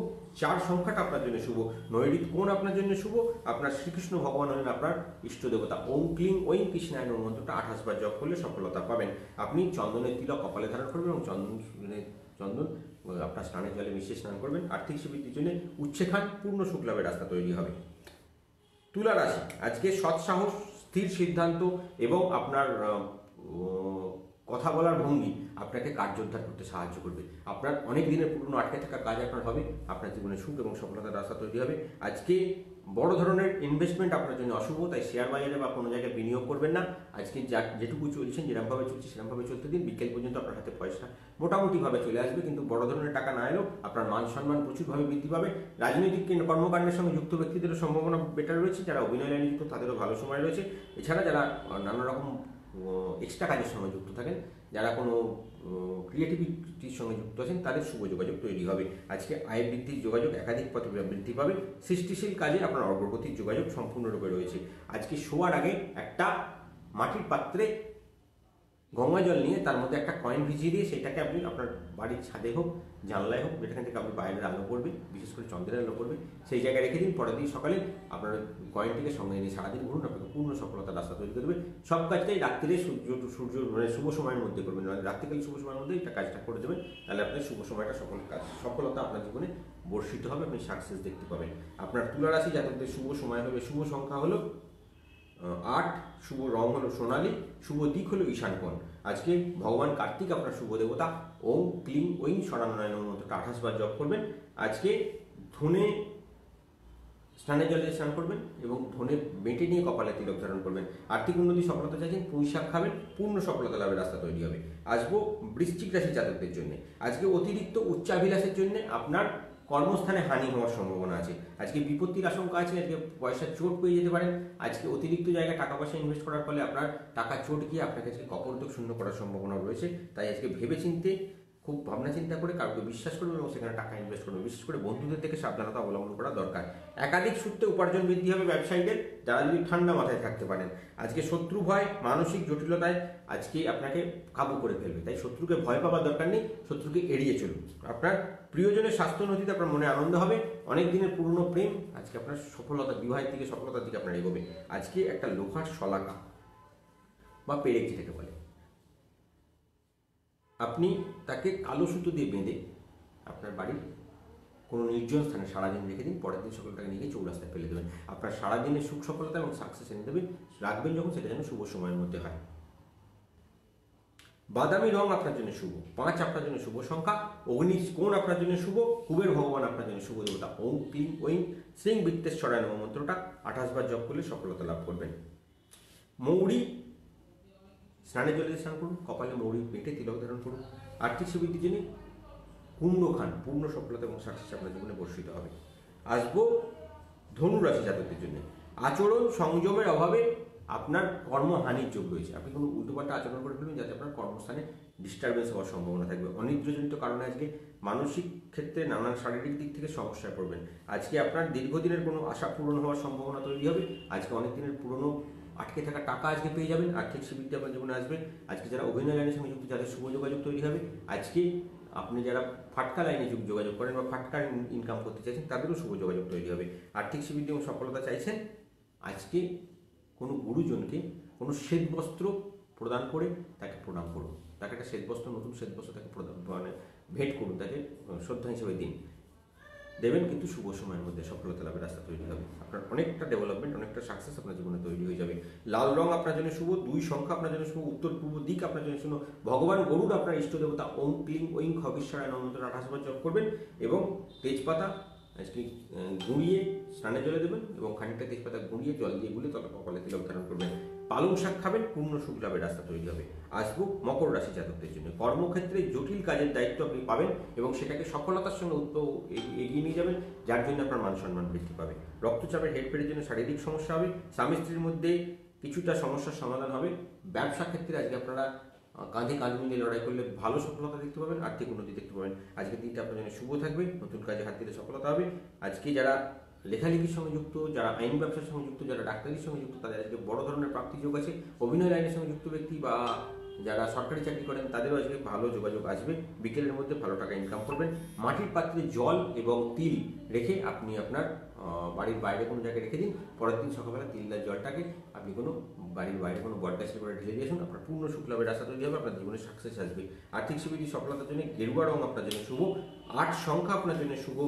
4 সংখ্যাটা আপনার জন্য শুভ, নৈরিত কোণ আপনার জন্য শুভ, আপনার শ্রীকৃষ্ণ ভগবান হলেন আপনার ইষ্ট দেবতা। ওম ক্লিং ওই কৃষ্ণায় নমঃ মন্ত্রটা 28 বার জপ করলে সফলতা পাবেন। আপনি চন্দনের তিলক কপালে ধারণ করবেন এবং চন্দন আপনার স্নানের জলে মিশিয়ে স্নান করবেন। আর্থিক সুবৃদ্ধির জন্য উচ্ছে খান, পূর্ণ সুখ লাভের রাস্তা তৈরি হবে। তুলা রাশি, আজকে সৎসাহস, স্থির সিদ্ধান্ত এবং আপনার কথা বলার ভঙ্গি আপনাকে কার্যোদ্ধার করতে সাহায্য করবে। আপনার অনেক দিনের পুরনো আটকে থাকা কাজ আপনার হবে, আপনার জীবনে সুখ এবং সফলতার রাস্তা তৈরি হবে। আজকে বড় ধরনের ইনভেস্টমেন্ট আপনার জন্য অশুভ, তাই শেয়ার বাজারে বা কোনো জায়গায় বিনিয়োগ করবেন না। আজকে যেটুকু চলছেন, যেরকমভাবে চলছে সেরকমভাবে চলতে দিন। বিকেল পর্যন্ত আপনার হাতে পয়সা মোটামুটিভাবে চলে আসবে, কিন্তু বড় ধরনের টাকা না এলেও আপনার মান সম্মান প্রচুরভাবে বৃদ্ধি পাবে। রাজনৈতিক কর্মকাণ্ডের সঙ্গে যুক্ত ব্যক্তিদেরও সম্ভাবনা বেটার রয়েছে, যারা অভিনয় লাইনে যুক্ত তাদেরও ভালো সময় রয়েছে। এছাড়া যারা নানা রকম এক্সট্রা কাজের সঙ্গে যুক্ত থাকেন, যারা কোনো ক্রিয়েটিভিটির সঙ্গে যুক্ত আছেন, তাদের শুভ যোগাযোগ তৈরি হবে। আজকে আয় বৃদ্ধির যোগাযোগ একাধিক পথে বৃদ্ধি পাবে। সৃষ্টিশীল কাজে আপনার অগ্রগতির যোগাযোগ সম্পূর্ণরূপে রয়েছে। আজকে শোয়ার আগে একটা মাটির পাত্রে গঙ্গা জল নিয়ে তার মধ্যে একটা কয়েন ভিজিয়ে দিয়ে সেটাকে আপনি আপনার বাড়ির ছাদে হোক, জানলায় হোক, যেখান থেকে আপনি বাইরের আলো পড়বে, বিশেষ করে চন্দ্রের আলো পড়বে, সেই জায়গায় রেখে দিন। পরের দিন সকালে আপনার কয়েনটিকে সঙ্গে নিয়ে সারাদিন ঘুরুন, আপনাকে পূর্ণ সফলতার রাস্তা তৈরি করবে। সব কাজটাই রাত্রিরে সূর্য মানে শুভ সময়ের মধ্যে করবেন, মানে রাত্রিকালীন শুভ সময়ের মধ্যে একটা কাজটা করে দেবেন, তাহলে আপনার শুভ সময়টা সফলতা আপনার জীবনে বর্ষিত হবে, আপনি সাকসেস দেখতে পাবেন। আপনার তুলা রাশি জাতকদের শুভ সময় হবে, শুভ সংখ্যা হলো 8, শুভ রং হলো সোনালী, শুভ দিক হলো ঈশান কোণ। আজকে ভগবান কার্তিক আপনার শুভ দেবতা। ওম ক্লিং ওইং স্বরান্বয় নমঃ মন্ত্রটা 28 বার জপ করবেন। আজকে ধনে স্নানের জলে স্নান করবেন এবং ধনে বেটে নিয়ে কপালে তিলক ধারণ করবেন। আর্থিক উন্নতি সফলতা চাইছেন, পুঁই শাক খাবেন, পূর্ণ সফলতা লাভের রাস্তা তৈরি হবে। আসবো বৃশ্চিক রাশি জাতকদের জন্য। আজকে অতিরিক্ত উচ্চাভিলাষের জন্য আপনার কর্মস্থানে হানি হওয়ার সম্ভাবনা আছে। আজকে বিপত্তির আশঙ্কা আছে, আজকে পয়সার চোট পেয়ে যেতে পারেন। আজকে অতিরিক্ত জায়গায় টাকা পয়সা ইনভেস্ট করার ফলে আপনার টাকা চোট গিয়ে আপনাকে আজকে কপর্দক শূন্য করার সম্ভাবনা রয়েছে। তাই আজকে ভেবে চিন্তে, খুব ভাবনা চিন্তা করে কাউকে বিশ্বাস করবেন এবং সেখানে টাকা ইনভেস্ট করবেন। বিশেষ করে বন্ধুদের থেকে সাবধানতা অবলম্বন করা দরকার। একাধিক সূত্রে উপার্জন বৃদ্ধি হবে ব্যবসায়ীদের, যারা যদি ঠান্ডা মাথায় থাকতে পারেন। আজকে শত্রু ভয়, মানসিক জটিলতায় আজকে আপনাকে কাবু করে ফেলবে, তাই শত্রুকে ভয় পাওয়ার দরকার নেই, শত্রুকে এড়িয়ে চলুন। আপনার প্রিয়জনের স্বাস্থ্য নথিতে আপনার মনে আনন্দ হবে। অনেক দিনের পুরনো প্রেম আজকে আপনার সফলতা, বিবাহের দিকে সফলতার দিকে আপনার এগোবে। আজকে একটা লোহার শলাকা বা পেরেক যেটাকে বলে, আপনি তাকে কালো সুতো দিয়ে বেঁধে আপনার বাড়ির কোনো নির্জন স্থানে সারাদিন রেখে দিন। পরের দিন সকালটাকে নিয়ে চৌরাস্তায় ফেলে দেবেন। আপনার সারাদিনের সুখ সফলতা এবং সাকসেস এনে দেবে। রাখবেন যখন, সেটা যেন শুভ সময়ের মধ্যে হয়। বাদামি রং আপনার জন্য শুভ, 5 আপনার জন্য শুভ সংখ্যা, অগ্নি কোণ আপনার জন্য শুভ, কুবের ভগবান আপনার জন্য শুভ দেবতা। ওম ক্লিং ওইং শ্রীং বৃত্তেশ্বরায় নমঃ মন্ত্রটা 28 বার জপ করলে সফলতা লাভ করবেন। মৌরি স্নানের জলে স্নান করুন, কপালে মৌরি পেটে তিলক ধারণ করুন। আর্থিক সুবৃদ্ধির জন্য কুণ্ড খান, পূর্ণ সফলতা এবং সাকসেস আপনার জীবনে বর্ষিত হবে। আসবো ধনুরাশি জাতকদের জন্য। আচরণ সংযমের অভাবে আপনার কর্মহানির যোগ রয়েছে। আপনি কোনো উল্টোপাল্টা আচরণ করে ফেলবেন, যাতে আপনার কর্মস্থানে ডিস্টারবেন্স হওয়ার সম্ভাবনা থাকবে। অনিদ্রাজনিত কারণে আজকে মানসিক ক্ষেত্রে নানান শারীরিক দিক থেকে সমস্যায় পড়বেন। আজকে আপনার দীর্ঘদিনের কোনো আশা পূরণ হওয়ার সম্ভাবনা তৈরি হবে। আজকে অনেক দিনের পুরনো আটকে থাকা টাকা আজকে পেয়ে যাবেন, আর্থিক সুবৃদ্ধি আপনার জীবনে আসবে। আজকে যারা অভিনয় লাইনের সঙ্গে যুক্ত, যাদের শুভ যোগাযোগ তৈরি হবে। আজকে আপনি যারা ফাটকা লাইনে যোগাযোগ করেন বা ফাটকা ইনকাম করতে চাইছেন, তাদেরও শুভ যোগাযোগ তৈরি হবে। আর্থিক সুবৃদ্ধি এবং সফলতা চাইছেন, আজকে কোনো গুরুজনকে কোনো শ্বেত বস্ত্র প্রদান করে তাকে প্রণাম করুন। তাকে একটা শ্বেত বস্ত্র, নতুন শ্বেত বস্ত্র তাকে প্রদান মানে ভেট করুন, তাকে শ্রদ্ধা হিসেবে দিন। দেবেন, কিন্তু শুভ সময়ের মধ্যে সফলতা লাভের রাস্তা তৈরি হবে। আপনার অনেকটা ডেভেলপমেন্ট, অনেকটা সাকসেস আপনার জীবনে তৈরি হয়ে যাবে। লাল রং আপনার জন্য শুভ, 2 সংখ্যা আপনার জন্য শুভ, উত্তর পূর্ব দিক আপনার জন্য শুভ। ভগবান গরুড় আপনার ইষ্ট দেবতা। ওম ক্লিং ওইং খগেশ্বরায় নমঃ মন্ত্র 28 বার জপ করবেন এবং তেজপাতা আজকে গুঁড়িয়ে স্নানের জলে দেবেন এবং খানিকটা তেজপাতা গুঁড়িয়ে জল দিয়ে গুলে তবে কপালে তিলক ধারণ করবেন। পালং শাক খাবেন, পূর্ণ সুখ লাভের রাস্তা তৈরি হবে। আসবো মকর রাশি জাতকদের জন্য। কর্মক্ষেত্রে জটিল কাজের দায়িত্ব আপনি পাবেন এবং সেটাকে সফলতার সঙ্গে এগিয়ে নিয়ে যাবেন, যার জন্য আপনার মান সম্মান বৃদ্ধি পাবে। রক্তচাপের হেরফেরের জন্য শারীরিক সমস্যা হবে, স্বামী স্ত্রীর মধ্যে কিছুটা সমস্যার সমাধান হবে। ব্যবসা ক্ষেত্রে আজকে আপনারা কাঁধে কাঁধ মিলিয়ে লড়াই করলে ভালো সফলতা দেখতে পাবেন, আর্থিক উন্নতি দেখতে পাবেন। আজকের দিনটা আপনার জন্য শুভ থাকবে, নতুন কাজে হাত দিলে সফলতা হবে। আজকে যারা লেখালেখির সঙ্গে যুক্ত, যারা আইন ব্যবসার সঙ্গে যুক্ত, যারা ডাক্তারির সঙ্গে যুক্ত, তাদের আজকে বড় ধরনের প্রাপ্তির যোগ আছে। অভিনয় লাইনের সঙ্গে যুক্ত ব্যক্তি বা যারা সরকারি চাকরি করেন তাদেরও আজকে ভালো যোগাযোগ আসবে। বিকেলের মধ্যে ভালো টাকা ইনকাম করবেন। মাটির পাত্রে জল এবং তিল রেখে আপনি আপনার বাড়ির বাইরে কোনো জায়গায় রেখে দিন। পরের দিন সকালবেলা তিলদার জলটাকে আপনি কোনো বাড়ির বাইরে কোনো বটগাছের করে ঢেলে দিয়ে আসুন। আপনার পূর্ণ শুক্লাভের রাস্তা তৈরি হবে, আপনার জীবনে সাকসেস আসবে। আর্থিক সুবিধি সফলতার জন্য গেরুয়া রং আপনার জন্য শুভ। 8 সংখ্যা আপনার জন্য শুভ।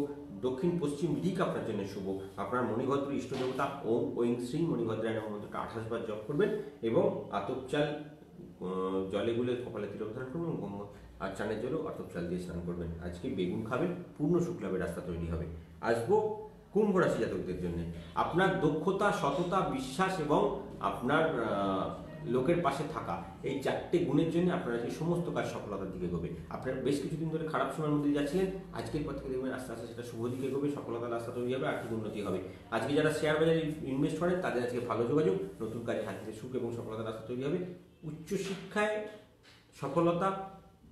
দক্ষিণ পশ্চিম দিক আপনার জন্য শুভ। আপনার মণিভদ্র ইষ্ট দেবতা ওম ঐং শ্রী মণিভদ্রায় নমঃ মন্ত্রটা 28 বার জপ করবেন এবং আতপ চাল জলে গুলে কপালে তিলক ধারণ করবেন আর চানের জলেও আতপ চাল দিয়ে স্নান করবেন। আজকে বেগুন খাবেন, পূর্ণ শুক্লাভের রাস্তা তৈরি হবে। আসবো কুম্ভ রাশি জাতকদের জন্য। আপনার দক্ষতা, সততা, বিশ্বাস এবং আপনার লোকের পাশে থাকা, এই 4টে গুণের জন্য আপনারা যে সমস্ত কাজ সফলতার দিকে এগোবে। আপনার বেশ কিছুদিন ধরে খারাপ সময়ের মধ্যে যাচ্ছিলেন, আজকের পর থেকে দেখবেন আস্তে আস্তে সেটা শুভ দিকে এগোবে, সফলতার রাস্তা তৈরি হবে, আর্থিক উন্নতি হবে। আজকে যারা শেয়ার বাজারে ইনভেস্ট করেন তাদের আজকে ভালো যোগাযোগ, নতুন কাজে হাত দিতে সুখ এবং সফলতার রাস্তা তৈরি হবে। উচ্চশিক্ষায় সফলতা,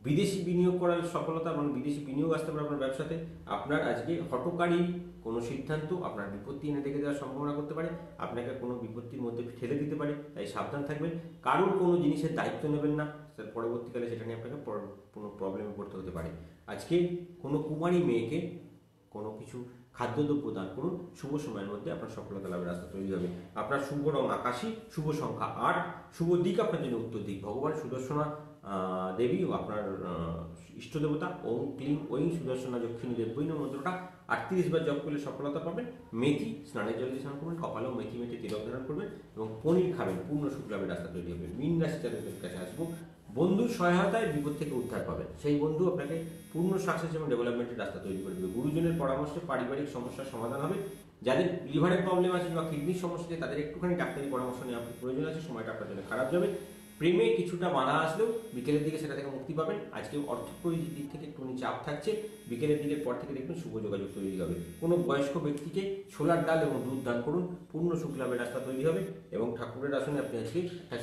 বিদেশি বিনিয়োগ করার সফলতা, মানে বিদেশি বিনিয়োগ আসতে পারে আপনার ব্যবসাতে। আপনার আজকে হঠকারী কোনো সিদ্ধান্ত আপনার বিপত্তি এনে ডেকে দেওয়ার সম্ভাবনা করতে পারে, আপনাকে কোনো বিপত্তির মধ্যে ঠেলে দিতে পারে, তাই সাবধান থাকবেন। কারোর কোনো জিনিসের দায়িত্ব নেবেন না, পরবর্তীকালে সেটা নিয়ে আপনাকে কোনো প্রবলেমে পড়তে হতে পারে। আজকে কোনো কুমারী মেয়েকে কোনো কিছু খাদ্যদ্রব্য দান করুন, শুভ সময়ের মধ্যে আপনার সফলতা লাভের রাস্তা তৈরি হবে। আপনার শুভ রং আকাশী, শুভ সংখ্যা 8, শুভ দিক আপনার জন্য উত্তর দিক। ভগবান সুদর্শনা দেবী ও আপনার ইষ্ট দেবতা ওম ক্লিং ঐং সুদর্শনা দক্ষিণী দেবী মন্ত্রটা 38 বার জপ করলে সফলতা পাবেন। মেথি স্নানের জল দিয়ে স্নান করবেন, কপালেও মেথি মেথি তিলক ধারণ করবেন এবং পনির খাবেন, পূর্ণ শুক্লাভের রাস্তা তৈরি হবে। মীন রাশি জাতকদের কাছে আসবো। বন্ধুর সহায়তায় বিপদ থেকে উদ্ধার পাবেন, সেই বন্ধু আপনাকে পূর্ণ সাকসেস এবং ডেভেলপমেন্টের রাস্তা তৈরি করে দেবে। গুরুজনের পরামর্শে পারিবারিক সমস্যার সমাধান হবে। যাদের লিভারের প্রবলেম আছে বা কিডনির সমস্যা আছে তাদের একটুখানি ডাক্তারি পরামর্শ নেওয়ার প্রয়োজন আছে, সময়টা আপনার জন্য খারাপ যাবে। প্রেমে কিছুটা বাধা আসলেও বিকেলের দিকে সেটা থেকে মুক্তি পাবেন। আজকে অর্থপ্রয়োজনের দিক থেকে একটুখানি চাপ থাকছে, বিকেলের দিকের পর থেকে দেখবেন শুভ যোগাযোগ তৈরি হবে। কোনো বয়স্ক ব্যক্তিকে ছোলার ডাল এবং দুধ দান করুন, পূর্ণ শুক্লাভের রাস্তা তৈরি হবে। এবং ঠাকুরের আসনে আপনি আজকে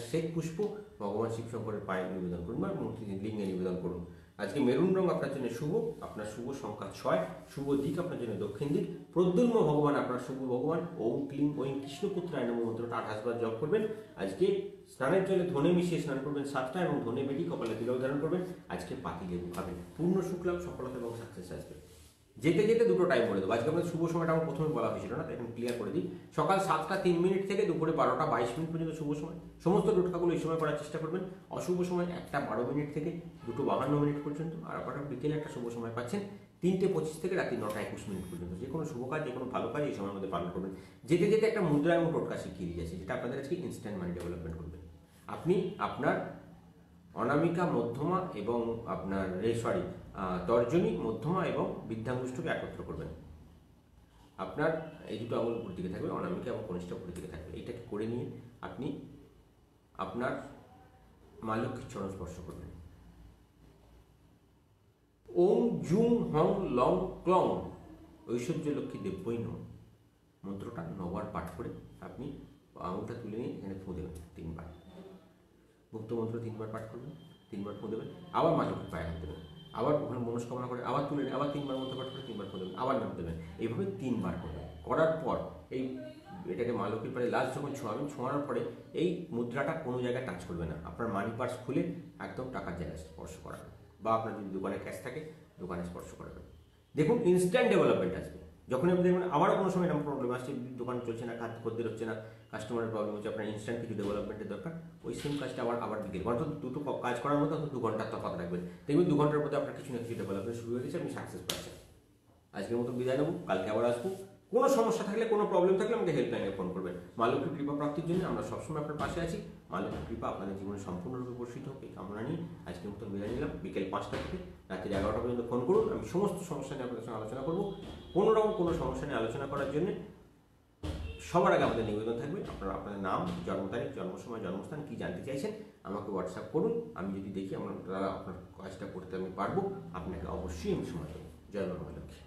শ্বেত পুষ্প ভগবান শিব শঙ্করের পায়ে নিবেদন করুন বা মূর্তি লিঙ্গে নিবেদন করুন। আজকে মেরুন রং আপনার জন্য শুভ। আপনার শুভ সংখ্যা 6, শুভ দিক আপনার জন্য দক্ষিণ দিক। প্রদ্যুম্ন ভগবান আপনার শুভ ভগবান ওম ক্লিং ঐং কৃষ্ণপুত্রায় নমঃ মন্ত্রটা 28 বার জপ করবেন। আজকে স্নানের জলে ধনে মিশিয়ে স্নান করবেন 7টা এবং ধনে বেটি কপালে তিলক ধারণ করবেন। আজকে পাতি লেবু খাবেন, পূর্ণ শুক্লাভ, সফলতা এবং সাকসেস আসবে। যেতে যেতে দুটো টাইম বলে দেবো। আজকে আমাদের শুভ সময়টা আমার প্রথমে বলা হয়েছিল না, এখন ক্লিয়ার করে দিই। সকাল 7টা 3 মিনিট থেকে দুপুরে 12টা 22 মিনিট পর্যন্ত শুভ সময়। সমস্ত টোটকাগুলো এই সময় করার চেষ্টা করবেন। অশুভ সময় 1টা 12 মিনিট থেকে 2টো 52 মিনিট পর্যন্ত। আর আপনারা বিকেলে একটা শুভ সময় পাচ্ছেন 3টে 25 থেকে রাত্রি 9টা 21 মিনিট পর্যন্ত। যে কোনো শুভ কাজ, যে কোনো ভালো কাজ এই সময়ের মধ্যে পালন করবেন। যেতে যেতে একটা মুদ্রা এবং টোটকা শিখিয়ে দিয়েছে, যেটা আপনাদের আজকে ইনস্ট্যান্ট মানি ডেভেলপমেন্ট করবে। আপনি আপনার অনামিকা, মধ্যমা এবং আপনার তর্জনী, মধ্যমা এবং বৃদ্ধাঙ্গুষ্ঠকে একত্র করবেন। আপনার এই দুটো আঙুল উপর দিকে থাকবে, অনামিকা এবং কনিষ্ঠ উপর দিকে থাকবে। এইটাকে করে নিয়ে আপনি আপনার মা লক্ষ্মীর চরণ স্পর্শ করবেন। ওম জুং হং লং ক্লং ঐশ্বর্য লক্ষ্মী দেব্যই নমঃ মন্ত্রটা 9বার পাঠ করে আপনি আঙুলটা তুলে নিয়ে এখানে ফু দেবেন 3বার। গুপ্ত মন্ত্র 3বার পাঠ করবেন, 3বার ফু দেবেন, আবার মা লক্ষ্মীর পায়ে হাত দেবেন, আবার ওখানে মনস্কামনা করে আবার তুলে নিয়ে আবার 3বার মন্ত্র পাঠ করে 3বার ফু দেবেন, আবার নাম দেবেন। এইভাবে 3বার করবেন। করার পর এটাকে মা লক্ষ্মীর পায়ে লাস্ট যখন ছোঁয়াবেন, ছোঁয়ানোর পরে এই মুদ্রাটা কোনো জায়গায় টাচ করবে না। আপনার মানি পার্স খুলে একদম টাকার জায়গায় স্পর্শ করাবেন, বা আপনার যদি দোকানে ক্যাশ থাকে দোকানে স্পর্শ করাবেন। দেখুন ইনস্ট্যান্ট ডেভেলপমেন্ট আসবে। যখন আপনি দেখবেন আবারও কোনো সময় এরকম প্রবলেম আসছে, দোকান চলছে না, খদ্দের হচ্ছে না, কাস্টমারের প্রবলেম হচ্ছে, আপনার ইনস্ট্যান্ট কিছু ডেভেলপমেন্টের দরকার, ওই সেম কাজটা আবার বিকেল অন্তত দুটো কাজ করার মতো অন্তত 2 ঘন্টার তফাৎ রাখবেন। দেখবেন 2 ঘন্টার মধ্যে আপনার কিছু না কিছু ডেভেলপমেন্ট শুরু হয়ে গেছে, আপনি সাকসেস পাচ্ছেন। আজকের মতো বিদায় নেবো, কালকে আবার আসবো। কোনো সমস্যা থাকলে, কোনো প্রবলেম থাকলে আমাকে হেল্পলাইনে ফোন করবেন। মা লক্ষ্মীর কৃপা প্রাপ্তির জন্য আমরা সবসময় আপনার পাশে আছি। মা লক্ষ্মীর কৃপা আপনাদের জীবনে সম্পূর্ণরূপে বর্ষিত হোক এই কামনা নিয়ে আজকের মতো বিদায় নিলাম। বিকেল 5টা থেকে রাত্রি 11টা পর্যন্ত ফোন করুন, আমি সমস্ত সমস্যা নিয়ে আপনাদের সঙ্গে আলোচনা করবো। কোনো রকম কোনো সমস্যা নিয়ে আলোচনা করার জন্য সবার আগে আমাদের নিবেদন থাকবে, আপনারা আপনাদের নাম, জন্ম তারিখ, জন্ম সময়, জন্মস্থান কী জানতে চাইছেন আমাকে হোয়াটসঅ্যাপ করুন। আমি যদি দেখি আপনার কাজটা করতে আমি পারবো, আপনাকে অবশ্যই আমি সময় দেবো। জয় মা লক্ষ্মী।